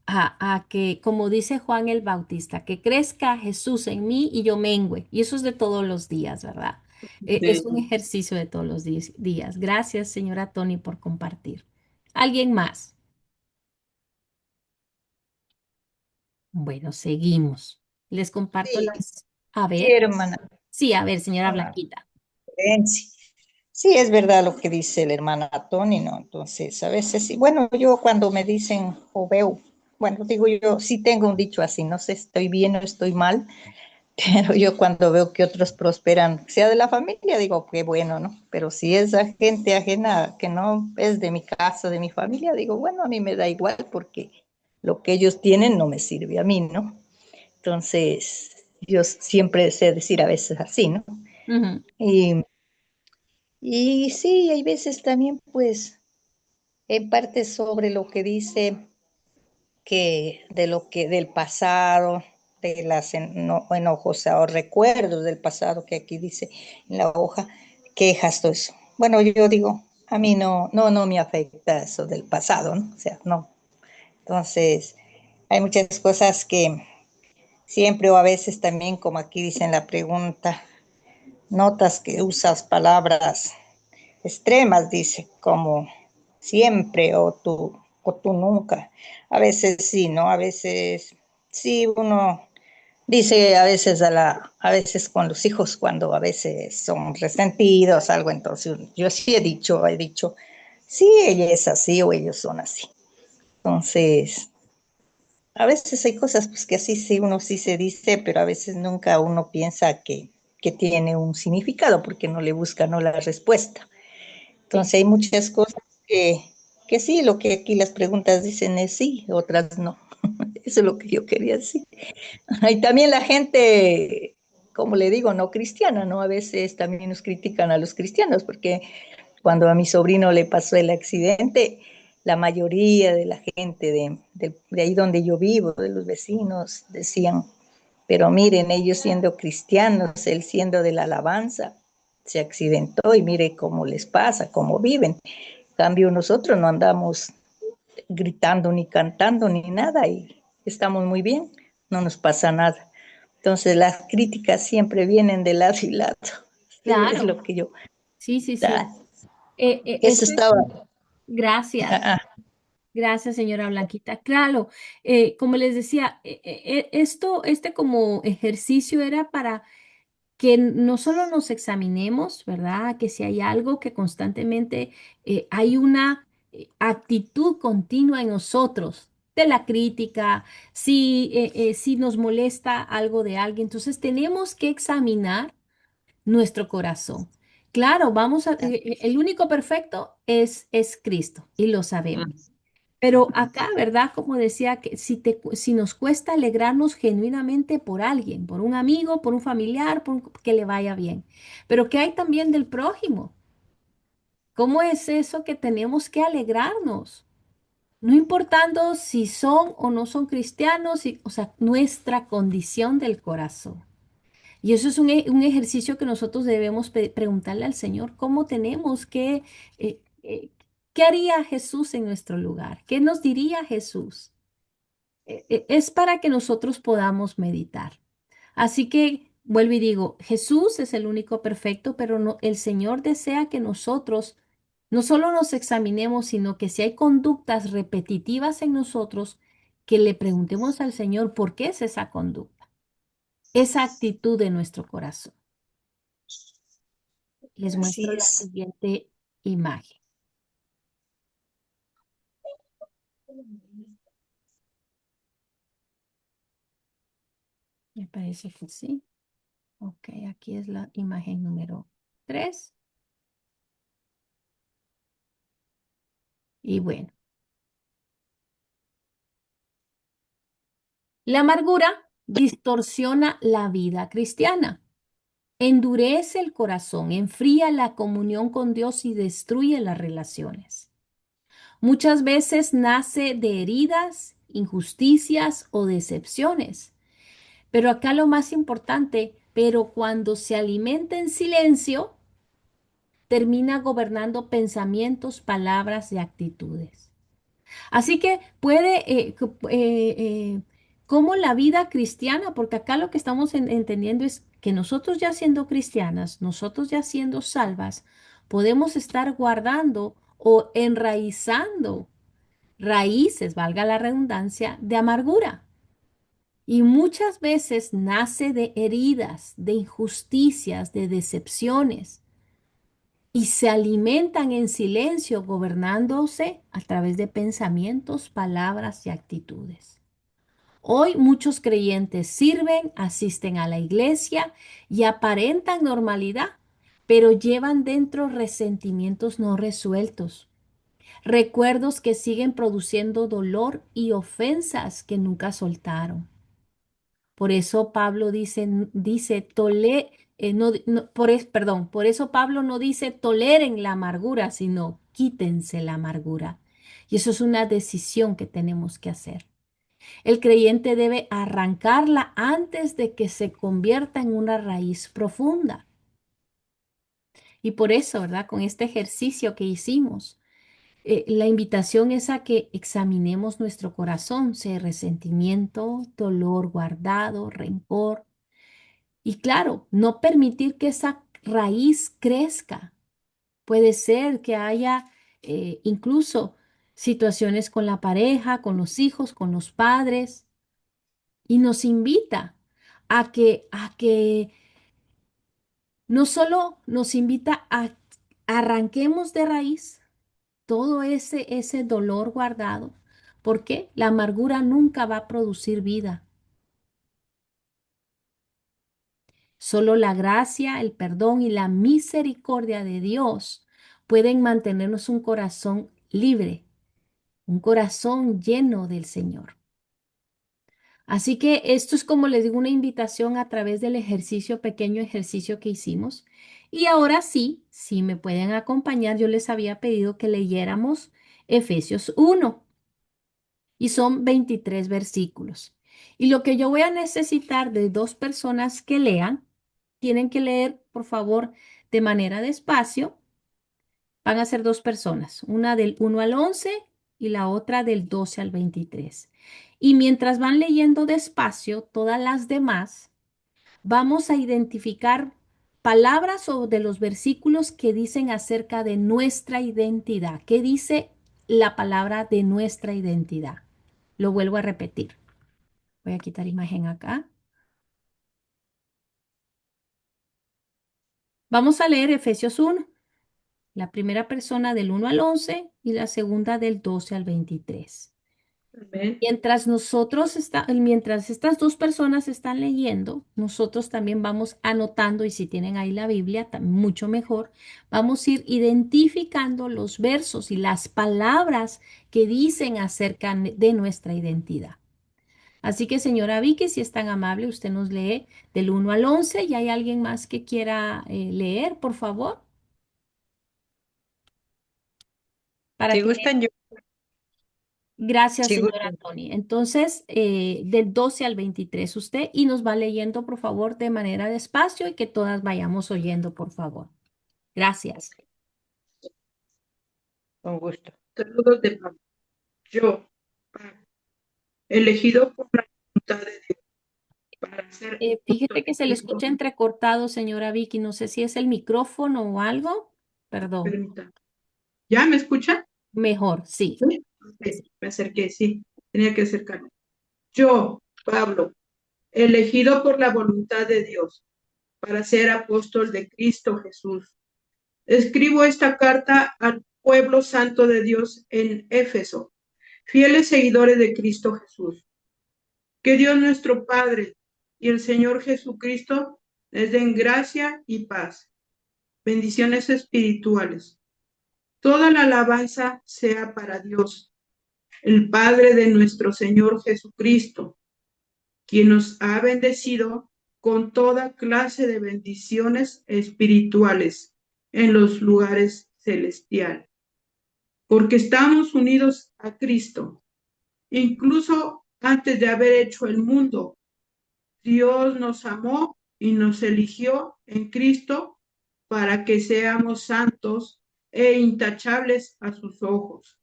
a que, como dice Juan el Bautista, que crezca Jesús en mí y yo mengüe. Y eso es de todos los días, ¿verdad? Es Sí. un ejercicio de todos los días. Gracias, señora Tony, por compartir. ¿Alguien más? Bueno, seguimos. Les comparto Sí, las... A sí, ver. hermana. Sí, a ver, señora Una Blanquita. referencia. Sí, es verdad lo que dice la hermana Tony, ¿no? Entonces, a veces sí. Bueno, yo cuando me dicen o veo, bueno, digo yo, sí tengo un dicho así, no sé, estoy bien o estoy mal, pero yo cuando veo que otros prosperan, sea de la familia, digo, qué bueno, ¿no? Pero si es a gente ajena, que no es de mi casa, de mi familia, digo, bueno, a mí me da igual porque lo que ellos tienen no me sirve a mí, ¿no? Entonces, yo siempre sé decir a veces así, ¿no? Ujú. Y, y sí, hay veces también, pues, en parte sobre lo que dice que de lo que del pasado, de las enojos o recuerdos del pasado que aquí dice en la hoja, quejas, todo eso. Bueno, yo digo, a mí no me afecta eso del pasado, ¿no? O sea, no. Entonces, hay muchas cosas que siempre o a veces también, como aquí dice en la pregunta, notas que usas palabras extremas, dice, como siempre o tú nunca. A veces sí, ¿no? A veces sí, uno dice a veces a veces con los hijos cuando a veces son resentidos, algo, entonces yo sí he dicho, sí, ella es así o ellos son así. Entonces, a veces hay cosas pues, que así sí uno sí se dice, pero a veces nunca uno piensa que tiene un significado porque no le busca no la respuesta. Sí. Entonces hay muchas cosas que sí, lo que aquí las preguntas dicen es sí, otras no. Eso es lo que yo quería decir. Y también la gente, como le digo, no cristiana, ¿no? A veces también nos critican a los cristianos, porque cuando a mi sobrino le pasó el accidente, la mayoría de la gente de ahí donde yo vivo, de los vecinos, decían, pero miren, ellos siendo cristianos, él siendo de la alabanza, se accidentó y mire cómo les pasa, cómo viven. En cambio, nosotros no andamos gritando ni cantando ni nada y estamos muy bien, no nos pasa nada. Entonces las críticas siempre vienen de lado y lado. Sí, es Claro, lo que yo... sí, sí, sí. Ah, eso Esto es, estaba... gracias. Ah, Gracias, señora Blanquita. Claro, como les decía, este como ejercicio era para que no solo nos examinemos, ¿verdad? Que si hay algo que constantemente hay una actitud continua en nosotros de la crítica, si nos molesta algo de alguien, entonces tenemos que examinar nuestro corazón. Claro, el único perfecto es Cristo y lo sabemos. mm, Pero acá, ¿verdad? Como decía, que si nos cuesta alegrarnos genuinamente por alguien, por un amigo, por un familiar, que le vaya bien. Pero ¿qué hay también del prójimo? ¿Cómo es eso que tenemos que alegrarnos? No importando si son o no son cristianos, o sea, nuestra condición del corazón. Y eso es un ejercicio que nosotros debemos preguntarle al Señor, ¿cómo tenemos eh, eh, qué haría Jesús en nuestro lugar? ¿Qué nos diría Jesús? Es para que nosotros podamos meditar. Así que vuelvo y digo, Jesús es el único perfecto, pero el Señor desea que nosotros no solo nos examinemos, sino que si hay conductas repetitivas en nosotros, que le preguntemos al Señor por qué es esa conducta, esa actitud de nuestro corazón. Les muestro así la es. siguiente imagen. Me parece que sí. Ok, aquí es la imagen número 3. Y bueno, la amargura distorsiona la vida cristiana, endurece el corazón, enfría la comunión con Dios y destruye las relaciones. Muchas veces nace de heridas, injusticias o decepciones. Pero acá lo más importante, pero cuando se alimenta en silencio, termina gobernando pensamientos, palabras y actitudes. Así que como la vida cristiana, porque acá lo que estamos entendiendo es que nosotros ya siendo cristianas, nosotros ya siendo salvas, podemos estar guardando o enraizando raíces, valga la redundancia, de amargura. Y muchas veces nace de heridas, de injusticias, de decepciones y se alimentan en silencio, gobernándose a través de pensamientos, palabras y actitudes. Hoy muchos creyentes sirven, asisten a la iglesia y aparentan normalidad, pero llevan dentro resentimientos no resueltos, recuerdos que siguen produciendo dolor y ofensas que nunca soltaron. Por eso Pablo perdón, por eso Pablo no dice toleren la amargura, sino quítense la amargura. Y eso es una decisión que tenemos que hacer. El creyente debe arrancarla antes de que se convierta en una raíz profunda. Y por eso, ¿verdad? Con este ejercicio que hicimos, la invitación es a que examinemos nuestro corazón, sea resentimiento, dolor guardado, rencor. Y claro, no permitir que esa raíz crezca. Puede ser que haya incluso situaciones con la pareja, con los hijos, con los padres, y nos invita a que no solo nos invita a arranquemos de raíz todo ese dolor guardado, porque la amargura nunca va a producir vida. Solo la gracia, el perdón y la misericordia de Dios pueden mantenernos un corazón libre, un corazón lleno del Señor. Así que esto es como les digo, una invitación a través del pequeño ejercicio que hicimos. Y ahora sí, si me pueden acompañar, yo les había pedido que leyéramos Efesios 1 y son 23 versículos. Y lo que yo voy a necesitar de dos personas que lean, tienen que leer, por favor, de manera despacio. Van a ser dos personas, una del 1 al 11 y la otra del 12 al 23. Y mientras van leyendo despacio, todas las demás, vamos a identificar palabras o de los versículos que dicen acerca de nuestra identidad. ¿Qué dice la palabra de nuestra identidad? Lo vuelvo a repetir. Voy a quitar imagen acá. Vamos a leer Efesios 1, la primera persona del 1 al 11 y la segunda del 12 al 23. Amén. Mientras estas dos personas están leyendo, nosotros también vamos anotando, y si tienen ahí la Biblia, mucho mejor, vamos a ir identificando los versos y las palabras que dicen acerca de nuestra identidad. Así que, señora Vicky, si es tan amable, usted nos lee del 1 al 11. ¿Y hay alguien más que quiera leer, por favor? Para Si que gustan, yo, Gracias, si señora gustan. Tony. Entonces, del 12 al 23 usted y nos va leyendo, por favor, de manera despacio y que todas vayamos oyendo, por favor. Gracias. Con gusto. Saludos de Pablo. Yo, Pablo, elegido por la voluntad de Dios para ser Fíjese apóstol que de se le Cristo. escucha entrecortado, señora Vicky. No sé si es el micrófono o algo. Perdón. Permítame. ¿Ya me escucha? Mejor, sí. Sí. Ok, me acerqué, sí. Tenía que acercarme. Yo, Pablo, elegido por la voluntad de Dios para ser apóstol de Cristo Jesús. Escribo esta carta al pueblo santo de Dios en Éfeso, fieles seguidores de Cristo Jesús. Que Dios nuestro Padre y el Señor Jesucristo les den gracia y paz, bendiciones espirituales. Toda la alabanza sea para Dios, el Padre de nuestro Señor Jesucristo, quien nos ha bendecido con toda clase de bendiciones espirituales en los lugares celestiales, porque estamos unidos a Cristo. Incluso antes de haber hecho el mundo, Dios nos amó y nos eligió en Cristo para que seamos santos e intachables a sus ojos.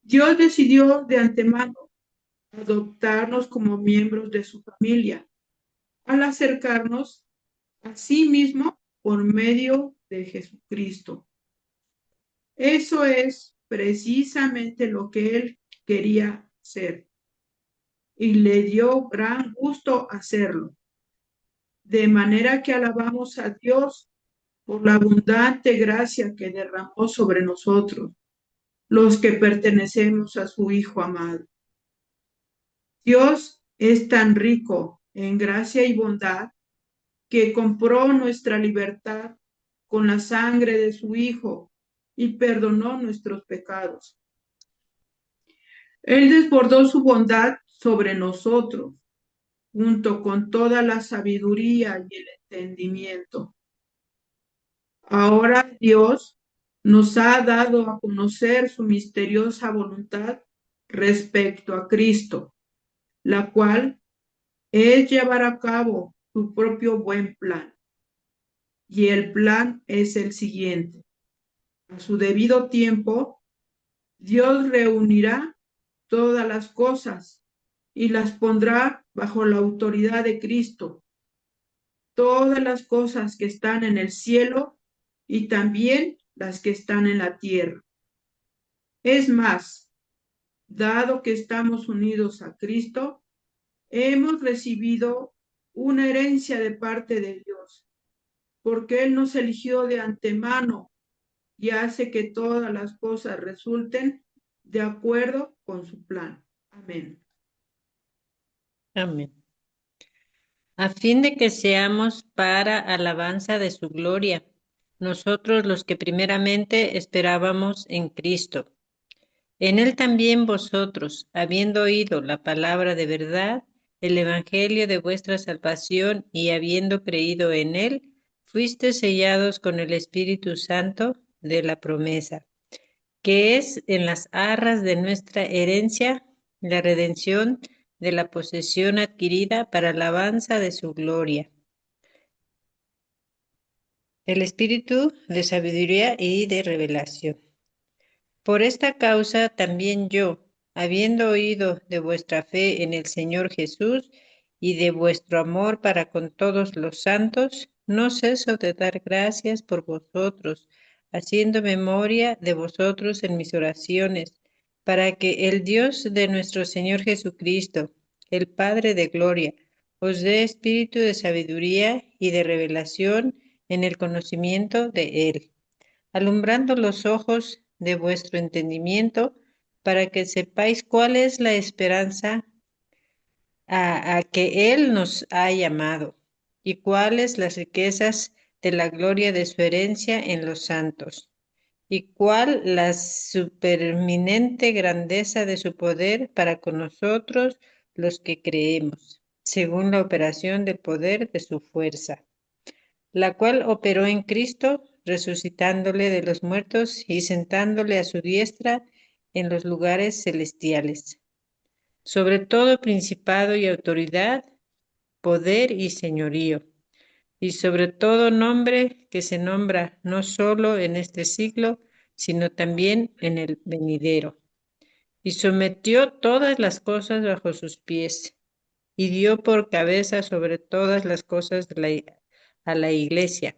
Dios decidió de antemano adoptarnos como miembros de su familia al acercarnos a sí mismo por medio de Jesucristo. Eso es precisamente lo que Él quería hacer y le dio gran gusto hacerlo. De manera que alabamos a Dios por la abundante gracia que derramó sobre nosotros, los que pertenecemos a su Hijo amado. Dios es tan rico en gracia y bondad que compró nuestra libertad con la sangre de su Hijo y perdonó nuestros pecados. Él desbordó su bondad sobre nosotros, junto con toda la sabiduría y el entendimiento. Ahora Dios nos ha dado a conocer su misteriosa voluntad respecto a Cristo, la cual es llevar a cabo su propio buen plan. Y el plan es el siguiente. A su debido tiempo, Dios reunirá todas las cosas y las pondrá bajo la autoridad de Cristo. Todas las cosas que están en el cielo y también las que están en la tierra. Es más, dado que estamos unidos a Cristo, hemos recibido una herencia de parte de Dios, porque Él nos eligió de antemano y hace que todas las cosas resulten de acuerdo con su plan. Amén. Amén. A fin de que seamos para alabanza de su gloria, nosotros los que primeramente esperábamos en Cristo. En él también vosotros, habiendo oído la palabra de verdad, el evangelio de vuestra salvación, y habiendo creído en él, fuisteis sellados con el Espíritu Santo de la promesa, que es en las arras de nuestra herencia la redención de la posesión adquirida para alabanza de su gloria. El espíritu de sabiduría y de revelación. Por esta causa también yo, habiendo oído de vuestra fe en el Señor Jesús y de vuestro amor para con todos los santos, no ceso de dar gracias por vosotros, haciendo memoria de vosotros en mis oraciones, para que el Dios de nuestro Señor Jesucristo, el Padre de gloria, os dé espíritu de sabiduría y de revelación en el conocimiento de Él, alumbrando los ojos de vuestro entendimiento, para que sepáis cuál es la esperanza a que Él nos ha llamado, y cuáles las riquezas de la gloria de su herencia en los santos, y cuál la superminente grandeza de su poder para con nosotros los que creemos, según la operación del poder de su fuerza, la cual operó en Cristo, resucitándole de los muertos y sentándole a su diestra en los lugares celestiales, sobre todo principado y autoridad, poder y señorío, y sobre todo nombre que se nombra no solo en este siglo, sino también en el venidero. Y sometió todas las cosas bajo sus pies, y dio por cabeza sobre todas las cosas a la iglesia,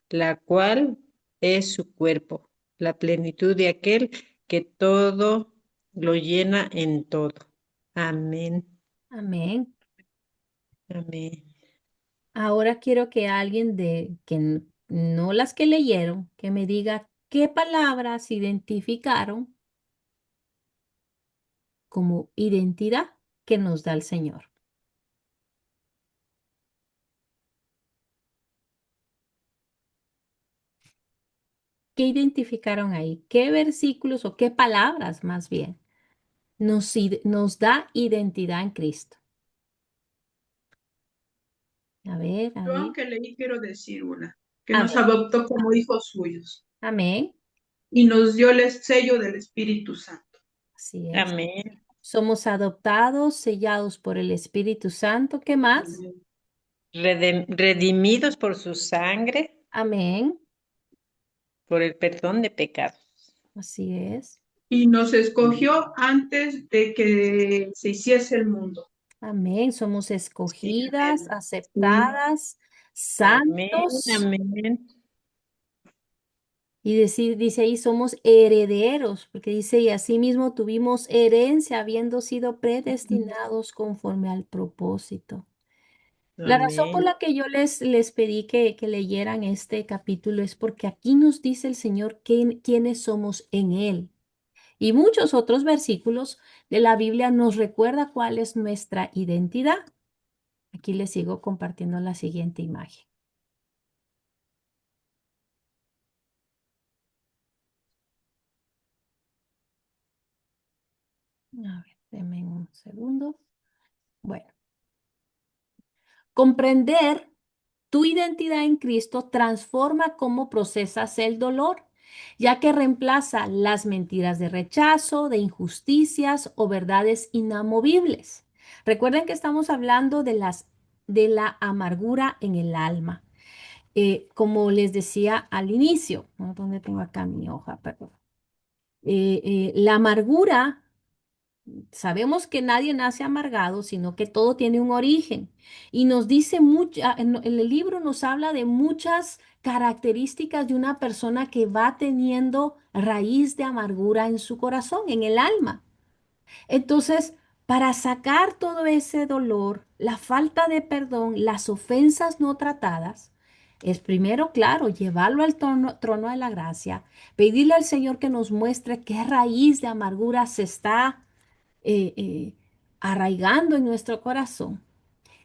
la cual es su cuerpo, la plenitud de aquel que todo lo llena en todo. Amén. Amén. Amén. Ahora quiero que alguien de que no las que leyeron, que me diga qué palabras identificaron como identidad que nos da el Señor. ¿Qué identificaron ahí? ¿Qué versículos o qué palabras más bien nos da identidad en Cristo? A Yo, ver. aunque leí, quiero decir una, que nos Amén. adoptó como hijos suyos Amén. y nos dio el sello del Espíritu Santo. Así es. Amén. Somos adoptados, sellados por el Espíritu Santo. ¿Qué más? Amén. Redimidos por su sangre, Amén. por el perdón de pecados. Así es. Y nos escogió antes de que se hiciese el mundo. Amén. Somos Sí, escogidas, Sí. aceptadas, amén, santos. amén, Y dice ahí, somos herederos, porque dice, y asimismo tuvimos herencia, habiendo sido predestinados conforme al propósito. La razón por amén, la que yo les pedí que leyeran este capítulo es porque aquí nos dice el Señor quiénes somos en Él. Y muchos otros versículos de la Biblia nos recuerda cuál es nuestra identidad. Aquí les sigo compartiendo la siguiente imagen. A ver, denme un segundo. Bueno, comprender tu identidad en Cristo transforma cómo procesas el dolor, ya que reemplaza las mentiras de rechazo, de injusticias o verdades inamovibles. Recuerden que estamos hablando de la amargura en el alma. Como les decía al inicio, ¿no? ¿Dónde tengo acá mi hoja? Perdón. La amargura, sabemos que nadie nace amargado, sino que todo tiene un origen. Y nos dice mucho, en el libro nos habla de muchas características de una persona que va teniendo raíz de amargura en su corazón, en el alma. Entonces, para sacar todo ese dolor, la falta de perdón, las ofensas no tratadas, es primero, claro, llevarlo al trono de la gracia, pedirle al Señor que nos muestre qué raíz de amargura se está eh, eh, arraigando en nuestro corazón.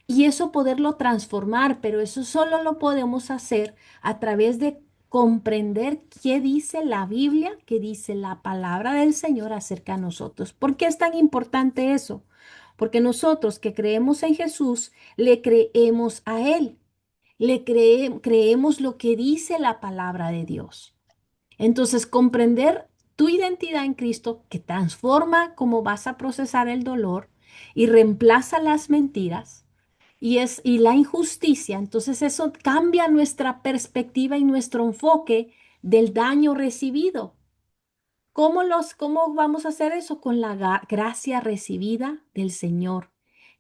Y eso poderlo transformar, pero eso solo lo podemos hacer a través de comprender qué dice la Biblia, qué dice la palabra del Señor acerca de nosotros. ¿Por qué es tan importante eso? Porque nosotros que creemos en Jesús, le creemos a Él, creemos lo que dice la palabra de Dios. Entonces, comprender tu identidad en Cristo que transforma cómo vas a procesar el dolor y reemplaza las mentiras y la injusticia. Entonces eso cambia nuestra perspectiva y nuestro enfoque del daño recibido. ¿Cómo vamos a hacer eso? Con la gracia recibida del Señor,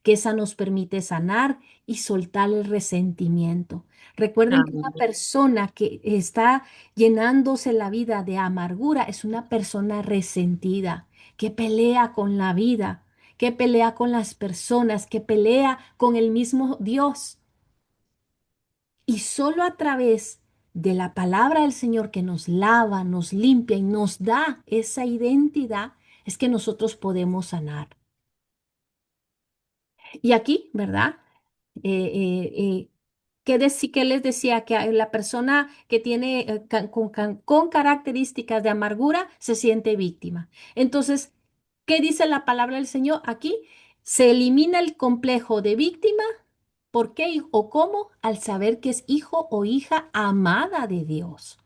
que esa nos permite sanar y soltar el resentimiento. Recuerden que una Amén. persona que está llenándose la vida de amargura es una persona resentida, que pelea con la vida, que pelea con las personas, que pelea con el mismo Dios. Y solo a través de la palabra del Señor que nos lava, nos limpia y nos da esa identidad es que nosotros podemos sanar. Y aquí, ¿verdad? ¿Qué les decía? Que la persona que tiene con características de amargura se siente víctima. Entonces, ¿qué dice la palabra del Señor aquí? Se elimina el complejo de víctima. ¿Por qué o cómo? Al saber que es hijo o hija amada de Dios.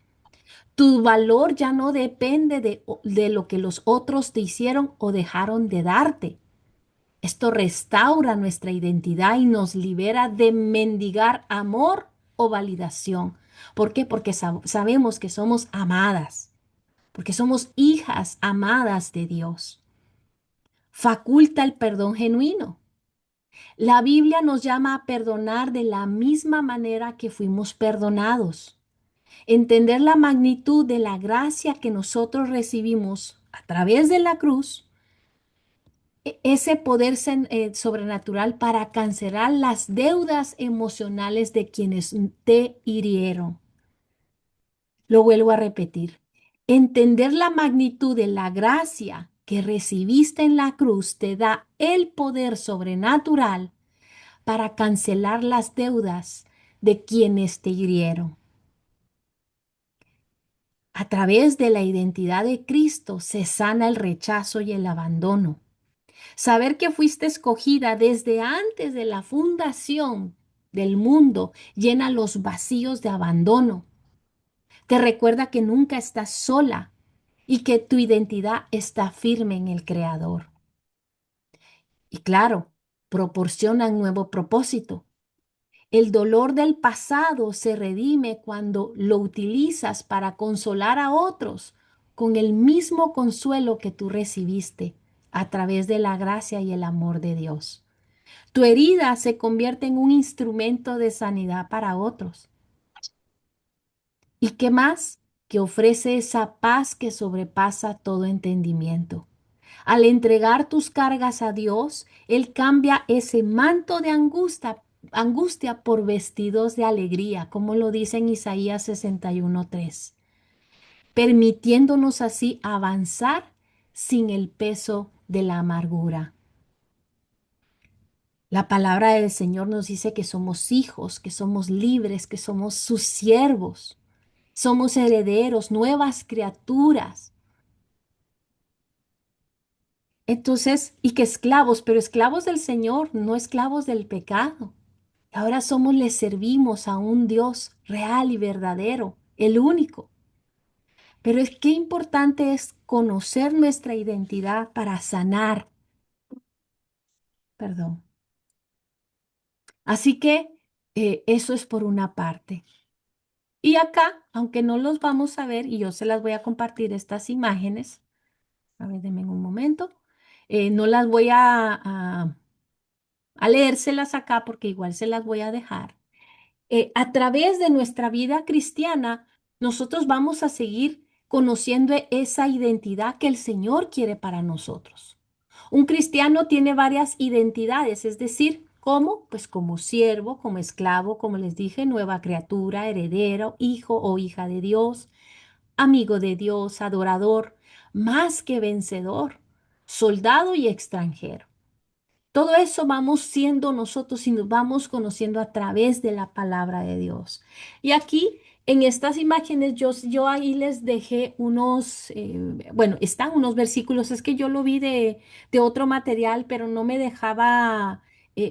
Tu valor ya no depende de lo que los otros te hicieron o dejaron de darte. Esto restaura nuestra identidad y nos libera de mendigar amor o validación. ¿Por qué? Porque sabemos que somos amadas, porque somos hijas amadas de Dios. Faculta el perdón genuino. La Biblia nos llama a perdonar de la misma manera que fuimos perdonados. Entender la magnitud de la gracia que nosotros recibimos a través de la cruz, ese poder sobrenatural para cancelar las deudas emocionales de quienes te hirieron. Lo vuelvo a repetir. Entender la magnitud de la gracia que recibiste en la cruz te da el poder sobrenatural para cancelar las deudas de quienes te hirieron. A través de la identidad de Cristo se sana el rechazo y el abandono. Saber que fuiste escogida desde antes de la fundación del mundo llena los vacíos de abandono. Te recuerda que nunca estás sola y que tu identidad está firme en el Creador. Y claro, proporciona un nuevo propósito. El dolor del pasado se redime cuando lo utilizas para consolar a otros con el mismo consuelo que tú recibiste a través de la gracia y el amor de Dios. Tu herida se convierte en un instrumento de sanidad para otros. ¿Y qué más? Que ofrece esa paz que sobrepasa todo entendimiento. Al entregar tus cargas a Dios, Él cambia ese manto de angustia por vestidos de alegría, como lo dice en Isaías 61:3, permitiéndonos así avanzar sin el peso de la amargura. La palabra del Señor nos dice que somos hijos, que somos libres, que somos sus siervos, somos herederos, nuevas criaturas. Entonces, y que esclavos, pero esclavos del Señor, no esclavos del pecado. Ahora le servimos a un Dios real y verdadero, el único. Pero es que importante es conocer nuestra identidad para sanar. Perdón. Así que eso es por una parte. Y acá, aunque no los vamos a ver, y yo se las voy a compartir estas imágenes, a ver, denme un momento, no las voy a leérselas acá porque igual se las voy a dejar. A través de nuestra vida cristiana, nosotros vamos a seguir conociendo esa identidad que el Señor quiere para nosotros. Un cristiano tiene varias identidades, es decir, ¿cómo? Pues como siervo, como esclavo, como les dije, nueva criatura, heredero, hijo o hija de Dios, amigo de Dios, adorador, más que vencedor, soldado y extranjero. Todo eso vamos siendo nosotros y nos vamos conociendo a través de la palabra de Dios. Y aquí, en estas imágenes, yo ahí les dejé unos, bueno, están unos versículos, es que yo lo vi de otro material, pero no me dejaba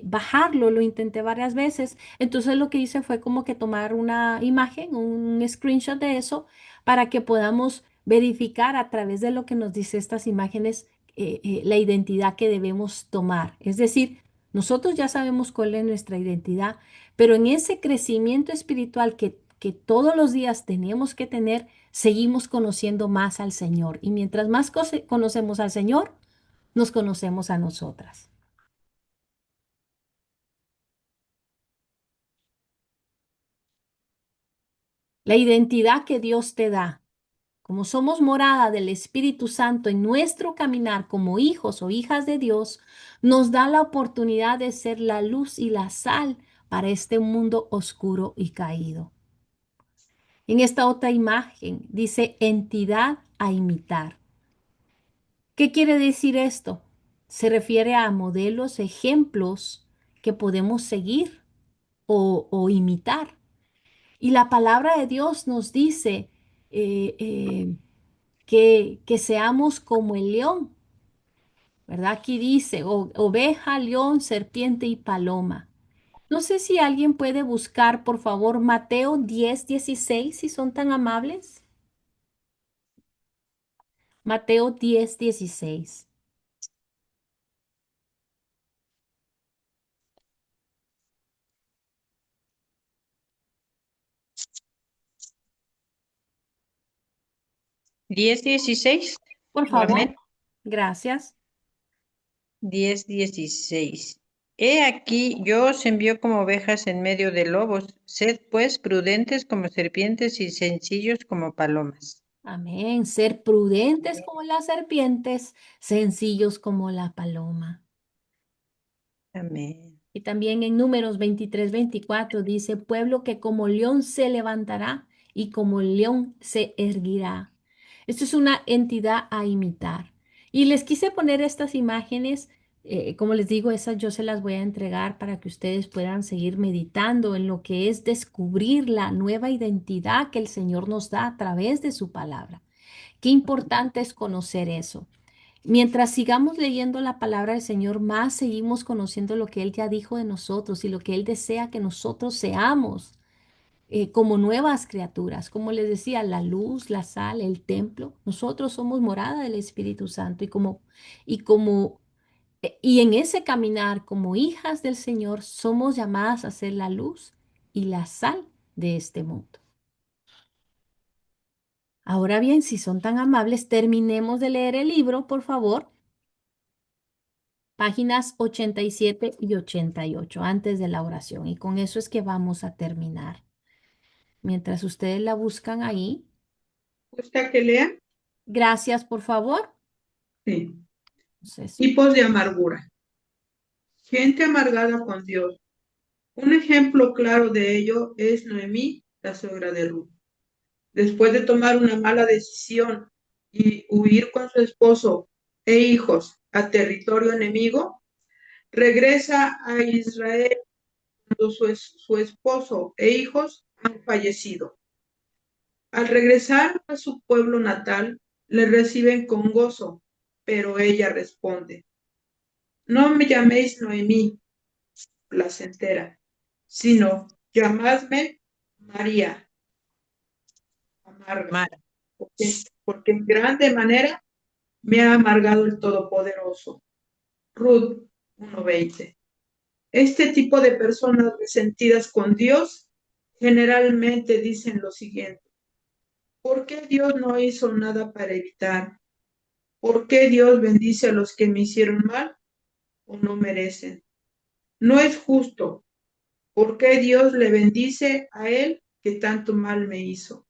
bajarlo, lo intenté varias veces. Entonces lo que hice fue como que tomar una imagen, un screenshot de eso, para que podamos verificar a través de lo que nos dice estas imágenes la identidad que debemos tomar. Es decir, nosotros ya sabemos cuál es nuestra identidad, pero en ese crecimiento espiritual que todos los días tenemos que tener, seguimos conociendo más al Señor. Y mientras más conocemos al Señor, nos conocemos a nosotras. La identidad que Dios te da, como somos morada del Espíritu Santo en nuestro caminar como hijos o hijas de Dios, nos da la oportunidad de ser la luz y la sal para este mundo oscuro y caído. En esta otra imagen dice entidad a imitar. ¿Qué quiere decir esto? Se refiere a modelos, ejemplos que podemos seguir o imitar. Y la palabra de Dios nos dice que seamos como el león, ¿verdad? Aquí dice oveja, león, serpiente y paloma. No sé si alguien puede buscar, por favor, Mateo 10:16, si son tan amables. Mateo 10:16. 10:16. Por favor. Amén. Gracias. 10:16. He aquí, yo os envío como ovejas en medio de lobos. Sed pues prudentes como serpientes y sencillos como palomas. Amén. Ser prudentes como las serpientes, sencillos como la paloma. Amén. Y también en Números 23:24 dice, pueblo que como león se levantará y como león se erguirá. Esto es una entidad a imitar. Y les quise poner estas imágenes, como les digo, esas yo se las voy a entregar para que ustedes puedan seguir meditando en lo que es descubrir la nueva identidad que el Señor nos da a través de su palabra. Qué importante es conocer eso. Mientras sigamos leyendo la palabra del Señor, más seguimos conociendo lo que Él ya dijo de nosotros y lo que Él desea que nosotros seamos como nuevas criaturas. Como les decía, la luz, la sal, el templo. Nosotros somos morada del Espíritu Santo y en ese caminar como hijas del Señor somos llamadas a ser la luz y la sal de este mundo. Ahora bien, si son tan amables, terminemos de leer el libro, por favor. Páginas 87 y 88 antes de la oración. Y con eso es que vamos a terminar. Mientras ustedes la buscan ahí. ¿Gusta que lea? Gracias, por favor. Sí. Entonces, Tipos de amargura. Gente amargada con Dios. Un ejemplo claro de ello es Noemí, la suegra de Ruth. Después de tomar una mala decisión y huir con su esposo e hijos a territorio enemigo, regresa a Israel cuando su esposo e hijos han fallecido. Al regresar a su pueblo natal, le reciben con gozo, pero ella responde, no me llaméis Noemí, placentera, sino llamadme María, amarga, Mar. porque en grande manera me ha amargado el Todopoderoso. Ruth 1:20. Este tipo de personas resentidas con Dios generalmente dicen lo siguiente: ¿por qué Dios no hizo nada para evitar? ¿Por qué Dios bendice a los que me hicieron mal o no merecen? No es justo. ¿Por qué Dios le bendice a él que tanto mal me hizo?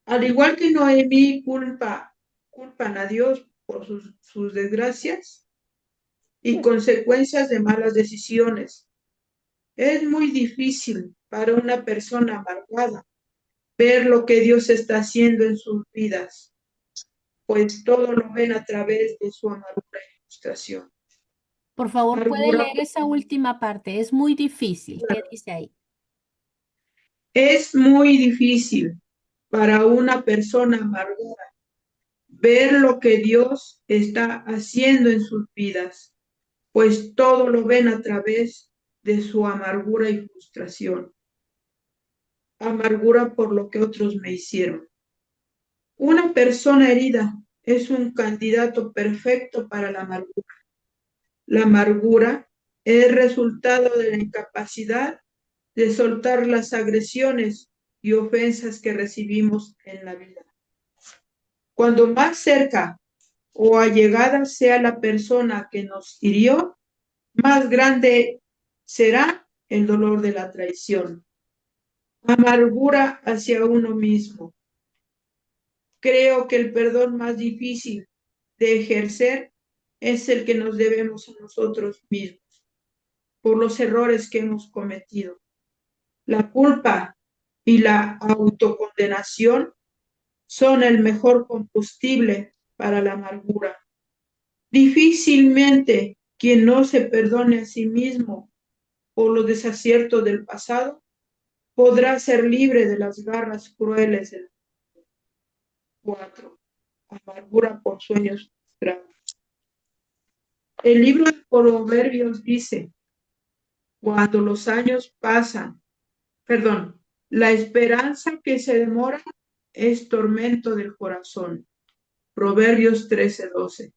Al igual que Noemí culpan a Dios por sus desgracias y consecuencias de malas decisiones. Es muy difícil para una persona amargada ver lo que Dios está haciendo en sus vidas, pues todo lo ven a través de su amargura y frustración. por favor, puede Amargura leer esa última parte. Es muy difícil. ¿Qué dice ahí? es muy difícil para una persona amargada ver lo que Dios está haciendo en sus vidas, pues todo lo ven a través de su amargura y frustración. Amargura por lo que otros me hicieron. Una persona herida es un candidato perfecto para la amargura. La amargura es resultado de la incapacidad de soltar las agresiones y ofensas que recibimos en la vida. Cuando más cerca o allegada sea la persona que nos hirió, más grande será el dolor de la traición. Amargura hacia uno mismo. Creo que el perdón más difícil de ejercer es el que nos debemos a nosotros mismos por los errores que hemos cometido. La culpa y la autocondenación son el mejor combustible para la amargura. Difícilmente quien no se perdone a sí mismo por los desaciertos del pasado podrá ser libre de las garras crueles del 4. Amargura por sueños frustrados. El libro de Proverbios dice, cuando los años pasan, la esperanza que se demora es tormento del corazón. Proverbios 13:12.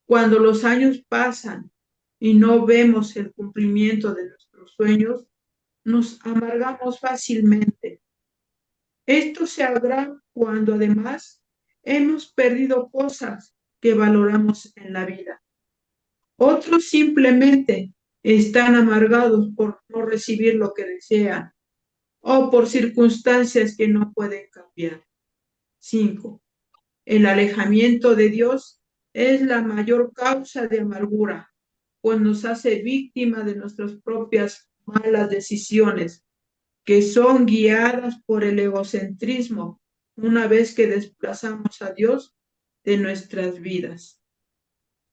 Cuando los años pasan y no vemos el cumplimiento de nuestros sueños, nos amargamos fácilmente. Esto se habrá cuando además hemos perdido cosas que valoramos en la vida. Otros simplemente están amargados por no recibir lo que desean o por circunstancias que no pueden cambiar. 5. El alejamiento de Dios es la mayor causa de amargura, pues nos hace víctima de nuestras propias malas decisiones, que son guiadas por el egocentrismo una vez que desplazamos a Dios de nuestras vidas.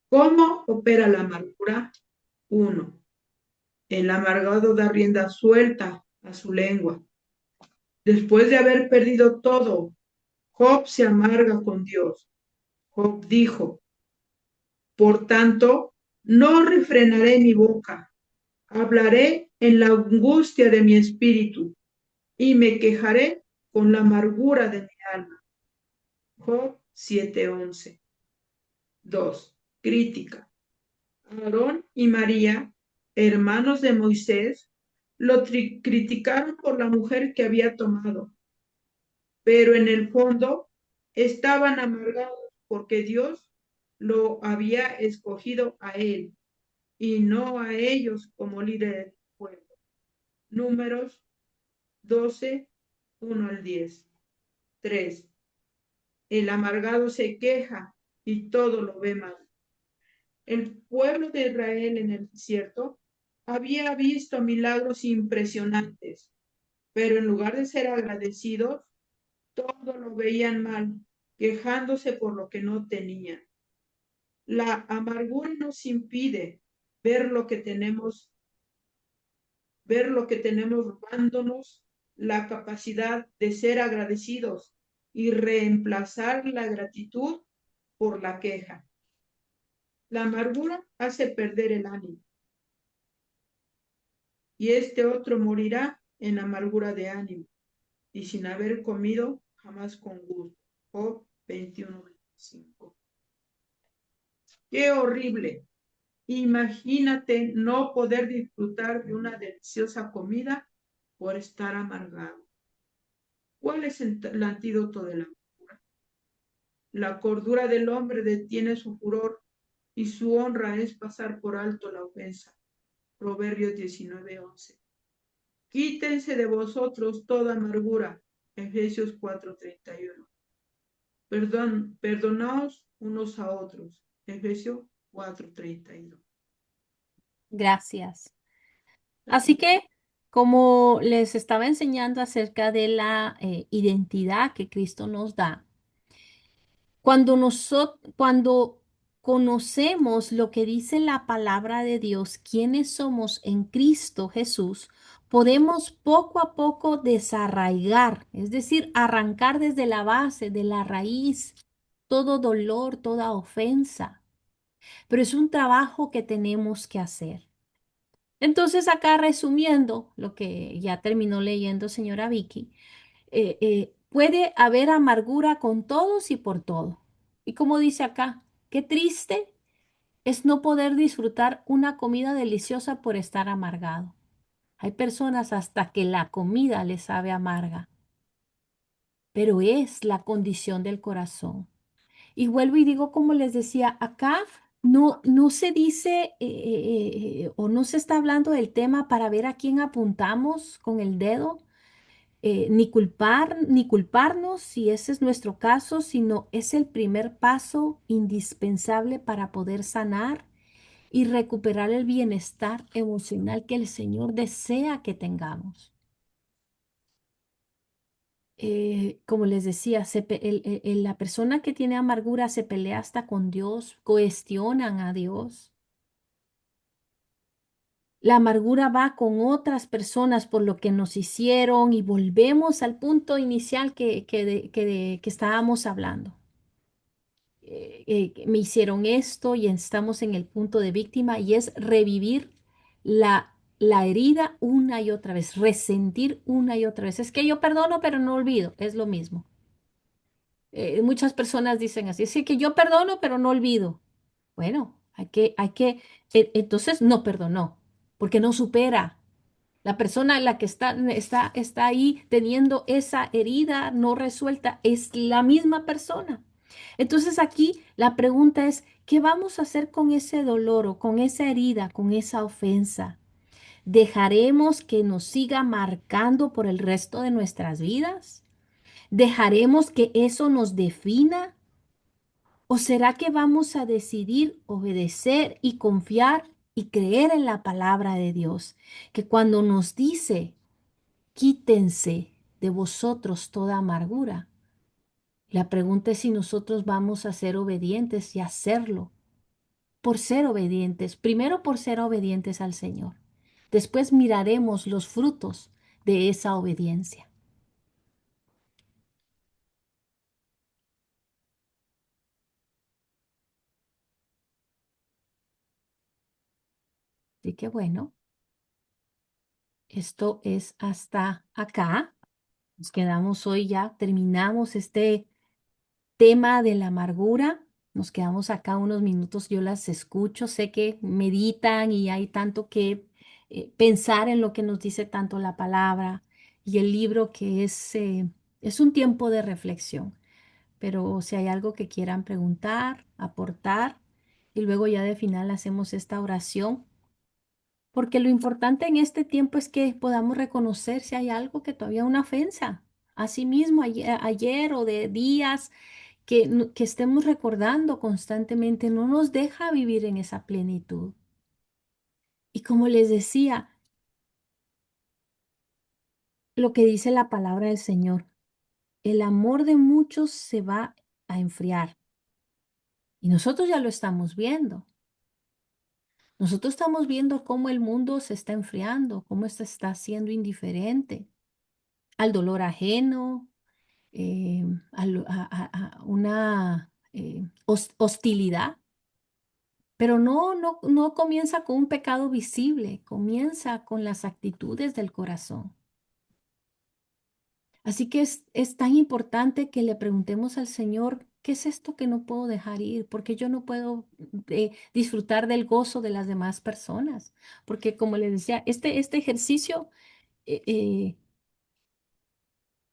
¿Cómo opera la amargura? 1. El amargado da rienda suelta a su lengua. Después de haber perdido todo, Job se amarga con Dios. Job dijo, por tanto, no refrenaré mi boca, hablaré en la angustia de mi espíritu y me quejaré con la amargura de mi alma. Job 7:11. 2. Crítica. Aarón y María, hermanos de Moisés, lo criticaron por la mujer que había tomado, pero en el fondo estaban amargados porque Dios lo había escogido a él y no a ellos como líderes del pueblo. Números 12, 1 al 10. 3. El amargado se queja y todo lo ve mal. El pueblo de Israel en el desierto había visto milagros impresionantes, pero en lugar de ser agradecidos, todo lo veían mal, quejándose por lo que no tenían. La amargura nos impide ver lo que tenemos robándonos la capacidad de ser agradecidos y reemplazar la gratitud por la queja. La amargura hace perder el ánimo y este otro morirá en amargura de ánimo y sin haber comido jamás con gusto. Job 21:25. ¡Qué horrible! Imagínate no poder disfrutar de una deliciosa comida por estar amargado. ¿Cuál es el antídoto de la amargura? La cordura del hombre detiene su furor y su honra es pasar por alto la ofensa. Proverbios 19:11. Quítense de vosotros toda amargura. Efesios 4:31. Perdonaos unos a otros. Efesios 4:32. Gracias. Así que, como les estaba enseñando acerca de la identidad que Cristo nos da, cuando conocemos lo que dice la palabra de Dios, quiénes somos en Cristo Jesús, podemos poco a poco desarraigar, es decir, arrancar desde la base, de la raíz, todo dolor, toda ofensa. Pero es un trabajo que tenemos que hacer. Entonces, acá resumiendo lo que ya terminó leyendo señora Vicky, puede haber amargura con todos y por todo. Y como dice acá, qué triste es no poder disfrutar una comida deliciosa por estar amargado. Hay personas hasta que la comida les sabe amarga, pero es la condición del corazón. Y vuelvo y digo, como les decía, acá no se dice o no se está hablando del tema para ver a quién apuntamos con el dedo, ni culparnos si ese es nuestro caso, sino es el primer paso indispensable para poder sanar y recuperar el bienestar emocional que el Señor desea que tengamos. Como les decía, la persona que tiene amargura se pelea hasta con Dios, cuestionan a Dios. La amargura va con otras personas por lo que nos hicieron y volvemos al punto inicial que estábamos hablando. Me hicieron esto y estamos en el punto de víctima y es revivir la herida una y otra vez, resentir una y otra vez. Es que yo perdono, pero no olvido, es lo mismo. Muchas personas dicen así, sí que yo perdono, pero no olvido. Bueno, entonces no perdonó, porque no supera. La persona la que está ahí teniendo esa herida no resuelta es la misma persona. Entonces aquí la pregunta es, ¿qué vamos a hacer con ese dolor o con esa herida, con esa ofensa? ¿Dejaremos que nos siga marcando por el resto de nuestras vidas? ¿Dejaremos que eso nos defina? ¿O será que vamos a decidir obedecer y confiar y creer en la palabra de Dios? Que cuando nos dice, quítense de vosotros toda amargura, la pregunta es si nosotros vamos a ser obedientes y hacerlo por ser obedientes. Primero por ser obedientes al Señor. Después miraremos los frutos de esa obediencia. Así que bueno, esto es hasta acá. Nos quedamos hoy ya, terminamos este tema de la amargura. Nos quedamos acá unos minutos, yo las escucho, sé que meditan y hay tanto que pensar en lo que nos dice tanto la palabra y el libro que es un tiempo de reflexión. Pero si hay algo que quieran preguntar, aportar, y luego ya de final hacemos esta oración, porque lo importante en este tiempo es que podamos reconocer si hay algo que todavía una ofensa. Asimismo, ayer o de días que estemos recordando constantemente no nos deja vivir en esa plenitud. Y como les decía, lo que dice la palabra del Señor, el amor de muchos se va a enfriar. Y nosotros ya lo estamos viendo. Nosotros estamos viendo cómo el mundo se está enfriando, cómo se está siendo indiferente al dolor ajeno, a una hostilidad. Pero no comienza con un pecado visible, comienza con las actitudes del corazón. Así que es tan importante que le preguntemos al Señor, ¿qué es esto que no puedo dejar ir? Porque yo no puedo disfrutar del gozo de las demás personas. Porque como les decía, este ejercicio eh,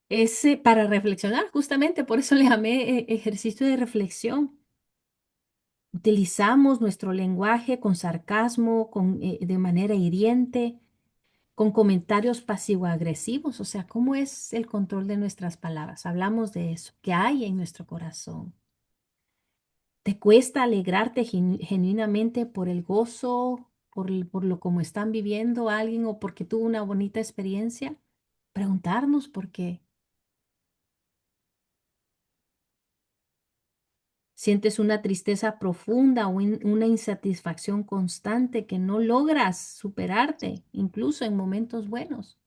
es para reflexionar, justamente, por eso le llamé ejercicio de reflexión. Utilizamos nuestro lenguaje con sarcasmo, de manera hiriente, con comentarios pasivo-agresivos. O sea, ¿cómo es el control de nuestras palabras? Hablamos de eso, ¿qué hay en nuestro corazón? ¿Te cuesta alegrarte genuinamente por el gozo, por lo como están viviendo alguien o porque tuvo una bonita experiencia? Preguntarnos por qué. Sientes una tristeza profunda o una insatisfacción constante que no logras superarte, incluso en momentos buenos.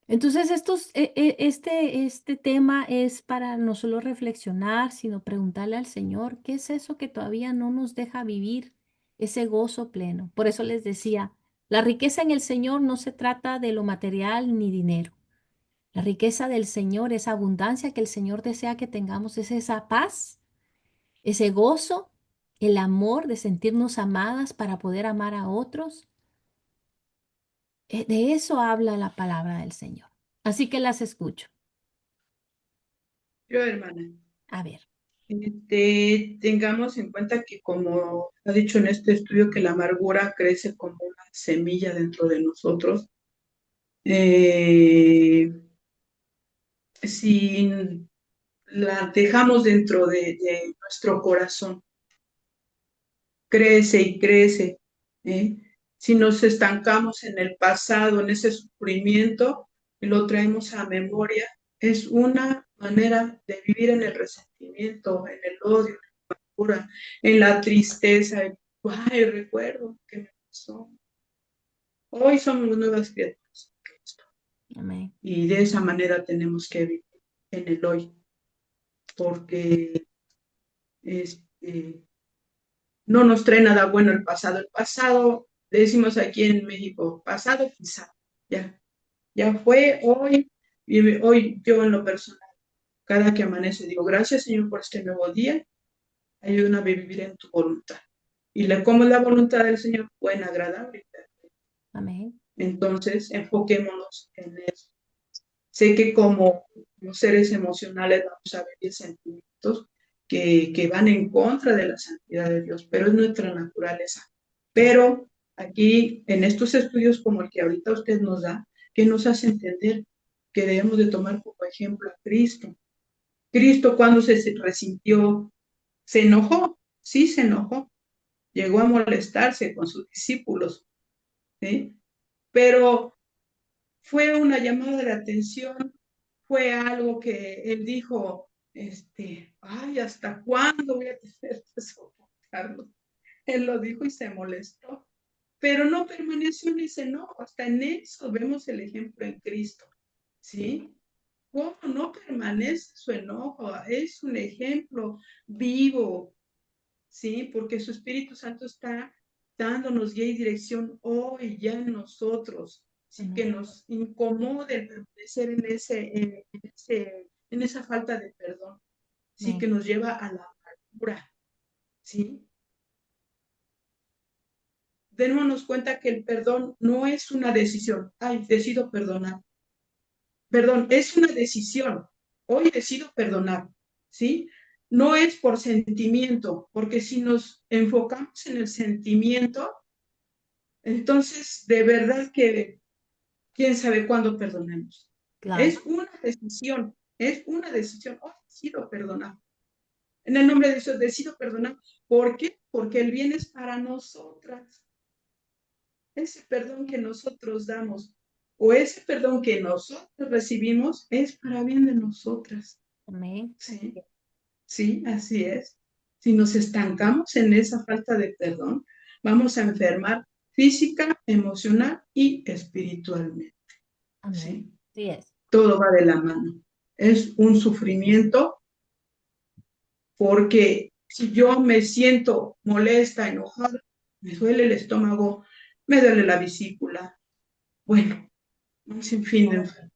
Entonces, este tema es para no solo reflexionar, sino preguntarle al Señor, ¿qué es eso que todavía no nos deja vivir ese gozo pleno? Por eso les decía, la riqueza en el Señor no se trata de lo material ni dinero. La riqueza del Señor, esa abundancia que el Señor desea que tengamos, es esa paz, ese gozo, el amor de sentirnos amadas para poder amar a otros. De eso habla la palabra del Señor. Así que las escucho. Yo, hermana, A ver. tengamos en cuenta que como ha dicho en este estudio, que la amargura crece como una semilla dentro de nosotros. Eh, si la dejamos dentro de nuestro corazón, crece y crece, ¿eh? Si nos estancamos en el pasado, en ese sufrimiento, y lo traemos a memoria, es una manera de vivir en el resentimiento, en el odio, en la tristeza. Ay, recuerdo que me pasó. Hoy somos nuevas criaturas en Cristo, Amén. y de esa manera tenemos que vivir en el hoy, porque este, no nos trae nada bueno el pasado. El pasado, decimos aquí en México, pasado quizá, ya fue hoy, y hoy yo en lo personal, cada que amanece digo, gracias Señor por este nuevo día, ayúdame a vivir en tu voluntad. Y cómo es la voluntad del Señor, buena, agradable. Amén. Entonces, enfoquémonos en eso. Sé que como seres emocionales vamos a vivir sentimientos que van en contra de la santidad de Dios, pero es nuestra naturaleza. Pero aquí, en estos estudios como el que ahorita usted nos da, que nos hace entender que debemos de tomar como ejemplo a Cristo. Cristo, cuando se resintió, se enojó, sí se enojó, llegó a molestarse con sus discípulos, ¿sí? Pero fue una llamada de atención, fue algo que él dijo, ay, ¿hasta cuándo voy a tener que soportarlo? Él lo dijo y se molestó, pero no permaneció en ese enojo. Hasta en eso vemos el ejemplo en Cristo, ¿sí? ¿Cómo no permanece su enojo? Es un ejemplo vivo, ¿sí? Porque su Espíritu Santo está dándonos guía y dirección hoy ya en nosotros, ¿sí? Que nos incomode el permanecer en esa falta de perdón, ¿sí? Que nos lleva a la amargura, ¿sí? Démonos cuenta que el perdón no es una decisión. Ay, decido perdonar. Perdón, es una decisión. Hoy decido perdonar, ¿sí? No es por sentimiento, porque si nos enfocamos en el sentimiento, entonces de verdad que quién sabe cuándo perdonemos. Claro. Es una decisión, es una decisión. Hoy decido perdonar. En el nombre de Dios decido perdonar. ¿Por qué? Porque el bien es para nosotras. Ese perdón que nosotros damos o ese perdón que nosotros recibimos es para bien de nosotras. Amén. Sí, sí, así es. Si nos estancamos en esa falta de perdón, vamos a enfermar física, emocional y espiritualmente. Amén. ¿Sí? Sí es. Todo va de la mano. Es un sufrimiento porque si yo me siento molesta, enojada, me duele el estómago, me duele la vesícula. Bueno, un sinfín de enfermedades.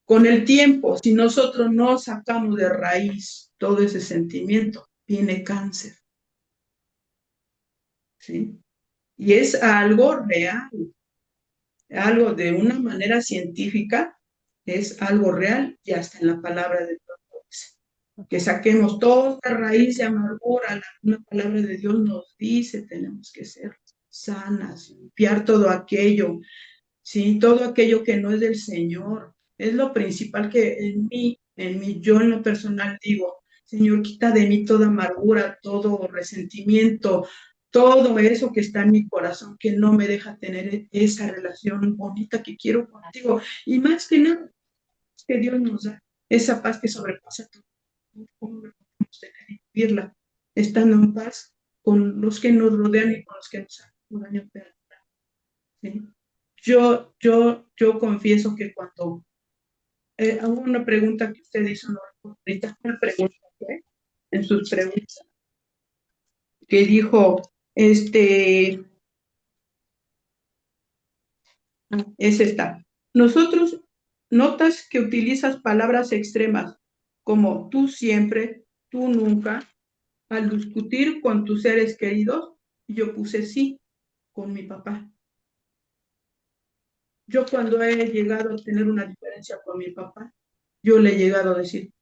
Con el tiempo, si nosotros no sacamos de raíz todo ese sentimiento, viene cáncer, ¿sí? Y es algo real, algo de una manera científica, es algo real y hasta en la palabra de Dios. Que saquemos toda raíz de amargura, una palabra de Dios nos dice, tenemos que ser sanas, limpiar todo aquello, ¿sí? Todo aquello que no es del Señor. Es lo principal que yo en lo personal digo, Señor, quita de mí toda amargura, todo resentimiento, todo eso que está en mi corazón, que no me deja tener esa relación bonita que quiero contigo. Y más que nada, que Dios nos da esa paz que sobrepasa todo. ¿Cómo lo podemos tener y vivirla? Estando en paz con los que nos rodean y con los que nos hacen daño. ¿Sí? Yo confieso que cuando hubo una pregunta que usted hizo, no, ahorita una pregunta, ¿eh? En sus preguntas, que dijo, es esta. Nosotros notas que utilizas palabras extremas como tú siempre, tú nunca, al discutir con tus seres queridos. Yo puse sí con mi papá. Yo cuando he llegado a tener una diferencia con mi papá, yo le he llegado a decir,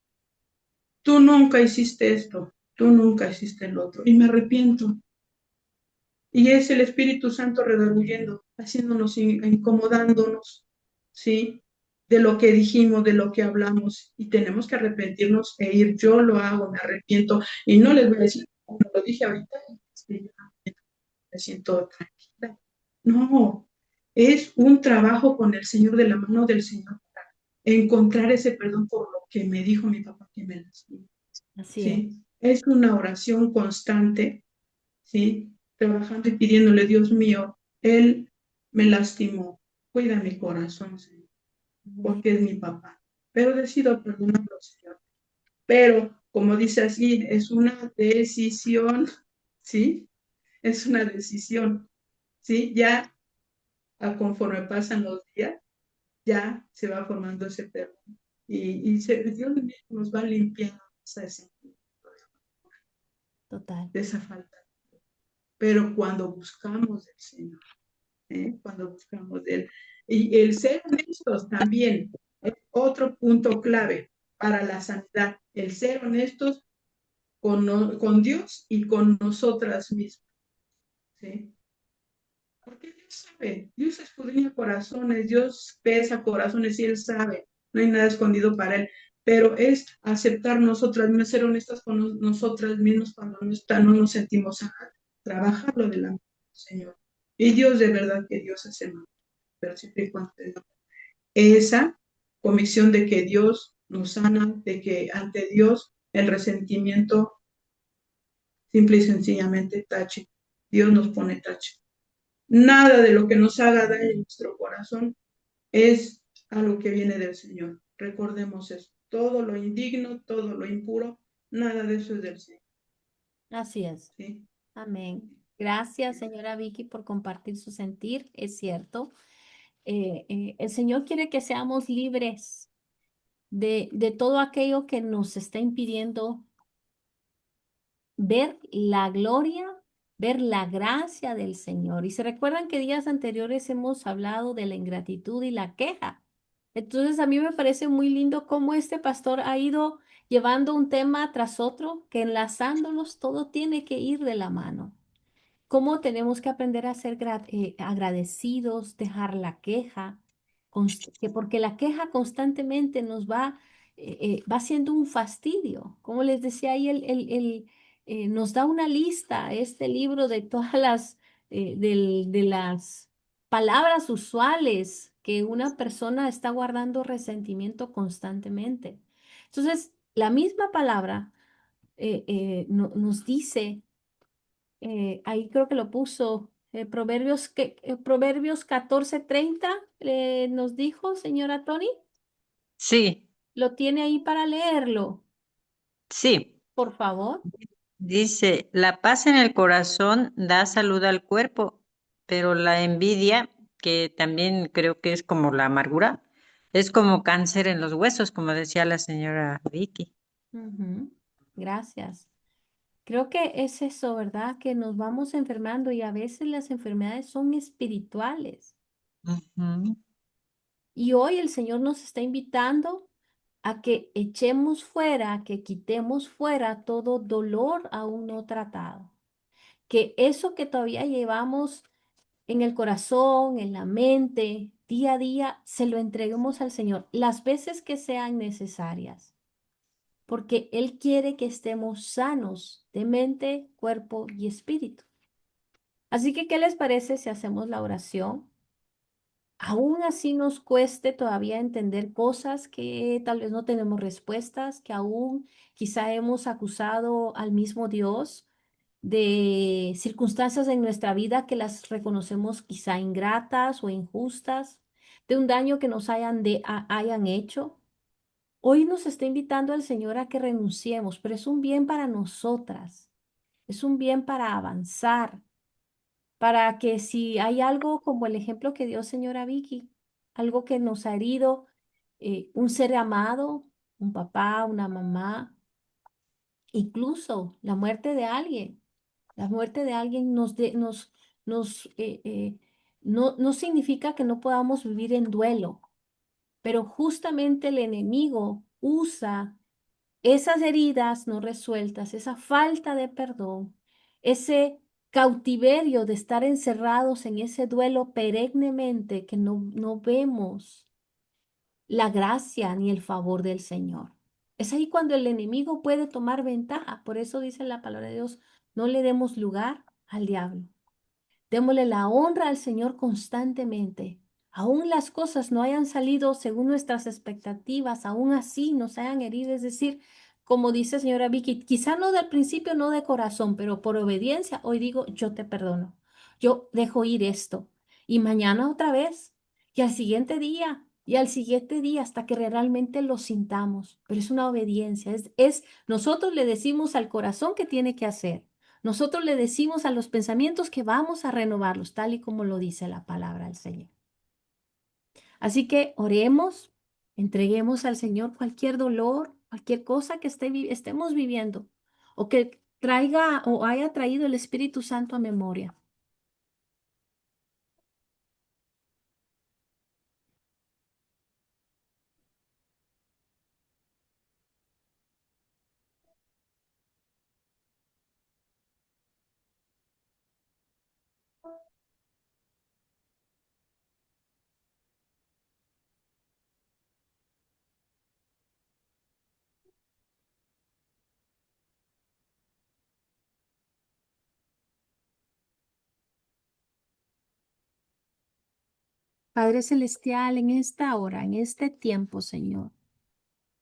tú nunca hiciste esto, tú nunca hiciste el otro, y me arrepiento. Y es el Espíritu Santo redarguyendo, haciéndonos, incomodándonos, ¿sí? De lo que dijimos, de lo que hablamos, y tenemos que arrepentirnos e ir. Yo lo hago, me arrepiento, y no les voy a decir, como lo dije ahorita, es que yo me siento tranquila. No, es un trabajo con el Señor, de la mano del Señor, para encontrar ese perdón por lo que me dijo mi papá que me lastimó, Así es. ¿sí? Es una oración constante, ¿sí? Trabajando y pidiéndole, Dios mío, Él me lastimó, cuida mi corazón, Señor, porque es mi papá. Pero decido perdonarlo, Señor. Pero, como dice así, es una decisión, ¿sí? Es una decisión, ¿sí? Ya conforme pasan los días, ya se va formando ese perdón. Dios mismo nos va limpiando Total. de esa falta. Pero cuando buscamos del Señor, cuando buscamos de Él. Y el ser honestos también es otro punto clave para la sanidad. El ser honestos con Dios y con nosotras mismas. ¿Sí? Porque Dios sabe, Dios escudriña corazones, Dios pesa corazones y Él sabe, no hay nada escondido para Él, pero es aceptar nosotras mismas, ser honestas con nosotras mismas cuando no nos sentimos sanadas, trabajarlo de la mano del Señor. Y Dios, de verdad que Dios hace mal, pero siempre y cuando tengamos esa convicción de que Dios nos sana, de que ante Dios el resentimiento simple y sencillamente tache, Dios nos pone tache. Nada de lo que nos haga daño en nuestro corazón es algo que viene del Señor. Recordemos eso. Todo lo indigno, todo lo impuro, nada de eso es del Señor. Así es. ¿Sí? Amén. Gracias, señora Vicky, por compartir su sentir. Es cierto. El Señor quiere que seamos libres de todo aquello que nos está impidiendo ver la gloria, ver la gracia del Señor. Y se recuerdan que días anteriores hemos hablado de la ingratitud y la queja. Entonces a mí me parece muy lindo cómo este pastor ha ido llevando un tema tras otro, que enlazándolos todo tiene que ir de la mano. Cómo tenemos que aprender a ser agradecidos, dejar la queja, porque la queja constantemente nos va siendo un fastidio. Como les decía ahí, nos da una lista, este libro de todas de las palabras usuales que una persona está guardando resentimiento constantemente. Entonces, la misma palabra nos dice ahí creo que lo puso. Proverbios 14:30 nos dijo, señora Tony. Sí, Lo tiene ahí para leerlo, sí. por favor. Dice, la paz en el corazón da salud al cuerpo, pero la envidia, que también creo que es como la amargura, es como cáncer en los huesos, como decía la señora Vicky. Ujú. Gracias. Creo que es eso, ¿verdad? Que nos vamos enfermando y a veces las enfermedades son espirituales. Ujú. Y hoy el Señor nos está invitando a que echemos fuera, que quitemos fuera todo dolor aún no tratado. Que eso que todavía llevamos en el corazón, en la mente, día a día, se lo entreguemos al Señor las veces que sean necesarias, porque Él quiere que estemos sanos de mente, cuerpo y espíritu. Así que, ¿qué les parece si hacemos la oración? Aún así nos cueste todavía entender cosas que tal vez no tenemos respuestas, que aún quizá hemos acusado al mismo Dios de circunstancias en nuestra vida que las reconocemos quizá ingratas o injustas, de un daño que nos hayan hecho. Hoy nos está invitando el Señor a que renunciemos, pero es un bien para nosotras, es un bien para avanzar, para que si hay algo como el ejemplo que dio señora Vicky, algo que nos ha herido, un ser amado, un papá, una mamá, incluso la muerte de alguien. La muerte de alguien nos no significa que no podamos vivir en duelo, pero justamente el enemigo usa esas heridas no resueltas, esa falta de perdón, ese cautiverio de estar encerrados en ese duelo perennemente que no vemos la gracia ni el favor del Señor. Es ahí cuando el enemigo puede tomar ventaja. Por eso dice la palabra de Dios, no le demos lugar al diablo. Démosle la honra al Señor constantemente. Aún las cosas no hayan salido según nuestras expectativas, aún así nos hayan herido. Es decir, como dice señora Vicky, quizá no del principio, no de corazón, pero por obediencia, hoy digo, yo te perdono. Yo dejo ir esto. Y mañana otra vez. Y al siguiente día. Y al siguiente día hasta que realmente lo sintamos. Pero es una obediencia. Nosotros le decimos al corazón que tiene que hacer. Nosotros le decimos a los pensamientos que vamos a renovarlos, tal y como lo dice la palabra del Señor. Así que oremos, entreguemos al Señor cualquier dolor, cualquier cosa que estemos viviendo o que traiga o haya traído el Espíritu Santo a memoria. Padre Celestial, en esta hora, en este tiempo, Señor,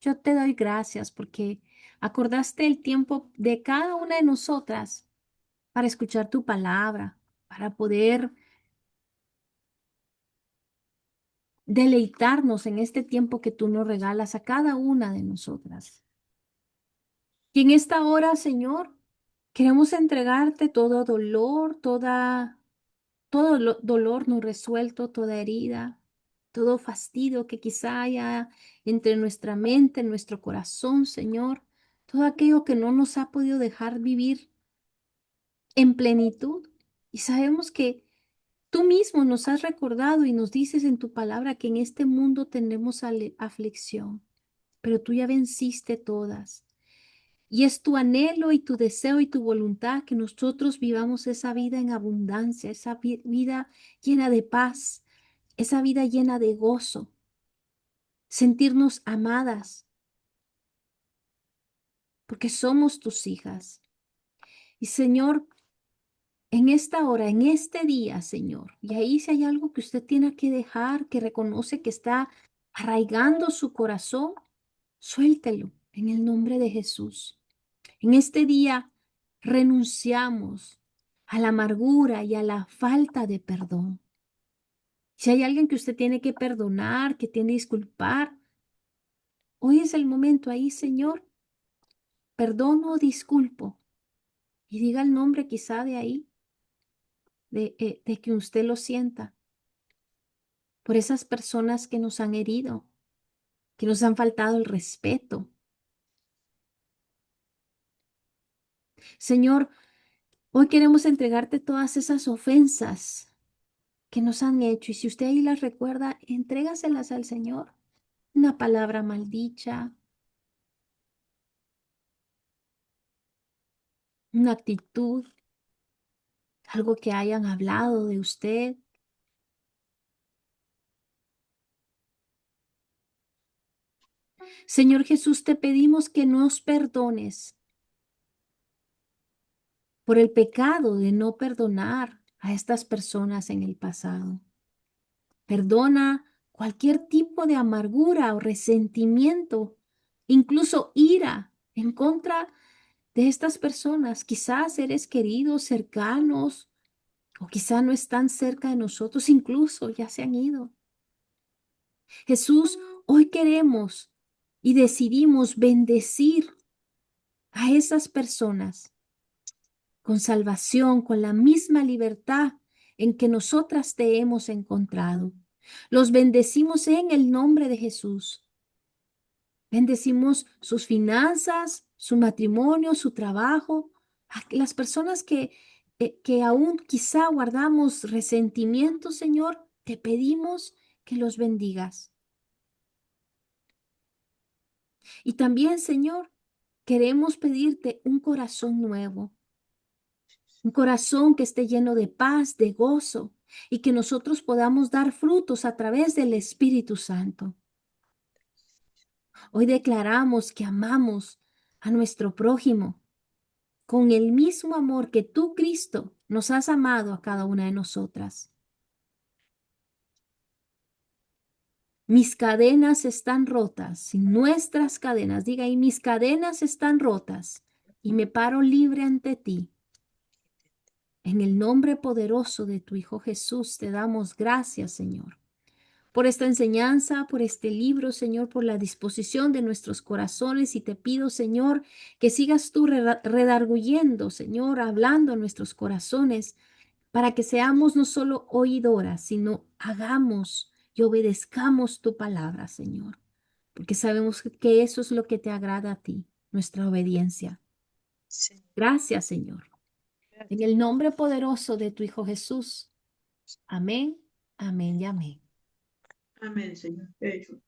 yo te doy gracias porque acordaste el tiempo de cada una de nosotras para escuchar tu palabra, para poder deleitarnos en este tiempo que tú nos regalas a cada una de nosotras. Y en esta hora, Señor, queremos entregarte todo dolor, dolor no resuelto, toda herida, todo fastidio que quizá haya entre nuestra mente, nuestro corazón, Señor, todo aquello que no nos ha podido dejar vivir en plenitud. Y sabemos que tú mismo nos has recordado y nos dices en tu palabra que en este mundo tendremos aflicción, pero tú ya venciste todas. Y es tu anhelo y tu deseo y tu voluntad que nosotros vivamos esa vida en abundancia, esa vida llena de paz, esa vida llena de gozo, sentirnos amadas, porque somos tus hijas. Y Señor, en esta hora, en este día, Señor, y ahí si hay algo que usted tiene que dejar, que reconoce que está arraigando su corazón, suéltelo en el nombre de Jesús. En este día renunciamos a la amargura y a la falta de perdón. Si hay alguien que usted tiene que perdonar, que tiene que disculpar, hoy es el momento ahí, Señor, perdono o disculpo. Y diga el nombre quizá de ahí, de que usted lo sienta, por esas personas que nos han herido, que nos han faltado el respeto. Señor, hoy queremos entregarte todas esas ofensas que nos han hecho. Y si usted ahí las recuerda, entrégaselas al Señor. Una palabra maldicha, una actitud, algo que hayan hablado de usted. Señor Jesús, te pedimos que nos perdones por el pecado de no perdonar a estas personas en el pasado. Perdona cualquier tipo de amargura o resentimiento, incluso ira en contra de estas personas, quizás seres queridos, cercanos, o quizá no están cerca de nosotros, incluso ya se han ido. Jesús, hoy queremos y decidimos bendecir a esas personas con salvación, con la misma libertad en que nosotras te hemos encontrado. Los bendecimos en el nombre de Jesús. Bendecimos sus finanzas, su matrimonio, su trabajo. A las personas que aún quizá guardamos resentimiento, Señor, te pedimos que los bendigas. Y también, Señor, queremos pedirte un corazón nuevo, un corazón que esté lleno de paz, de gozo, y que nosotros podamos dar frutos a través del Espíritu Santo. Hoy declaramos que amamos a nuestro prójimo con el mismo amor que tú, Cristo, nos has amado a cada una de nosotras. Mis cadenas están rotas, y nuestras cadenas, diga ahí, mis cadenas están rotas y me paro libre ante ti. En el nombre poderoso de tu Hijo Jesús te damos gracias, Señor, por esta enseñanza, por este libro, Señor, por la disposición de nuestros corazones, y te pido, Señor, que sigas tú redarguyendo, Señor, hablando a nuestros corazones, para que seamos no solo oidoras, sino hagamos y obedezcamos tu palabra, Señor, porque sabemos que eso es lo que te agrada a ti, nuestra obediencia. Sí. Gracias, Señor. En el nombre poderoso de tu Hijo Jesús. Amén, amén y amén. Amén, Señor. Hecho.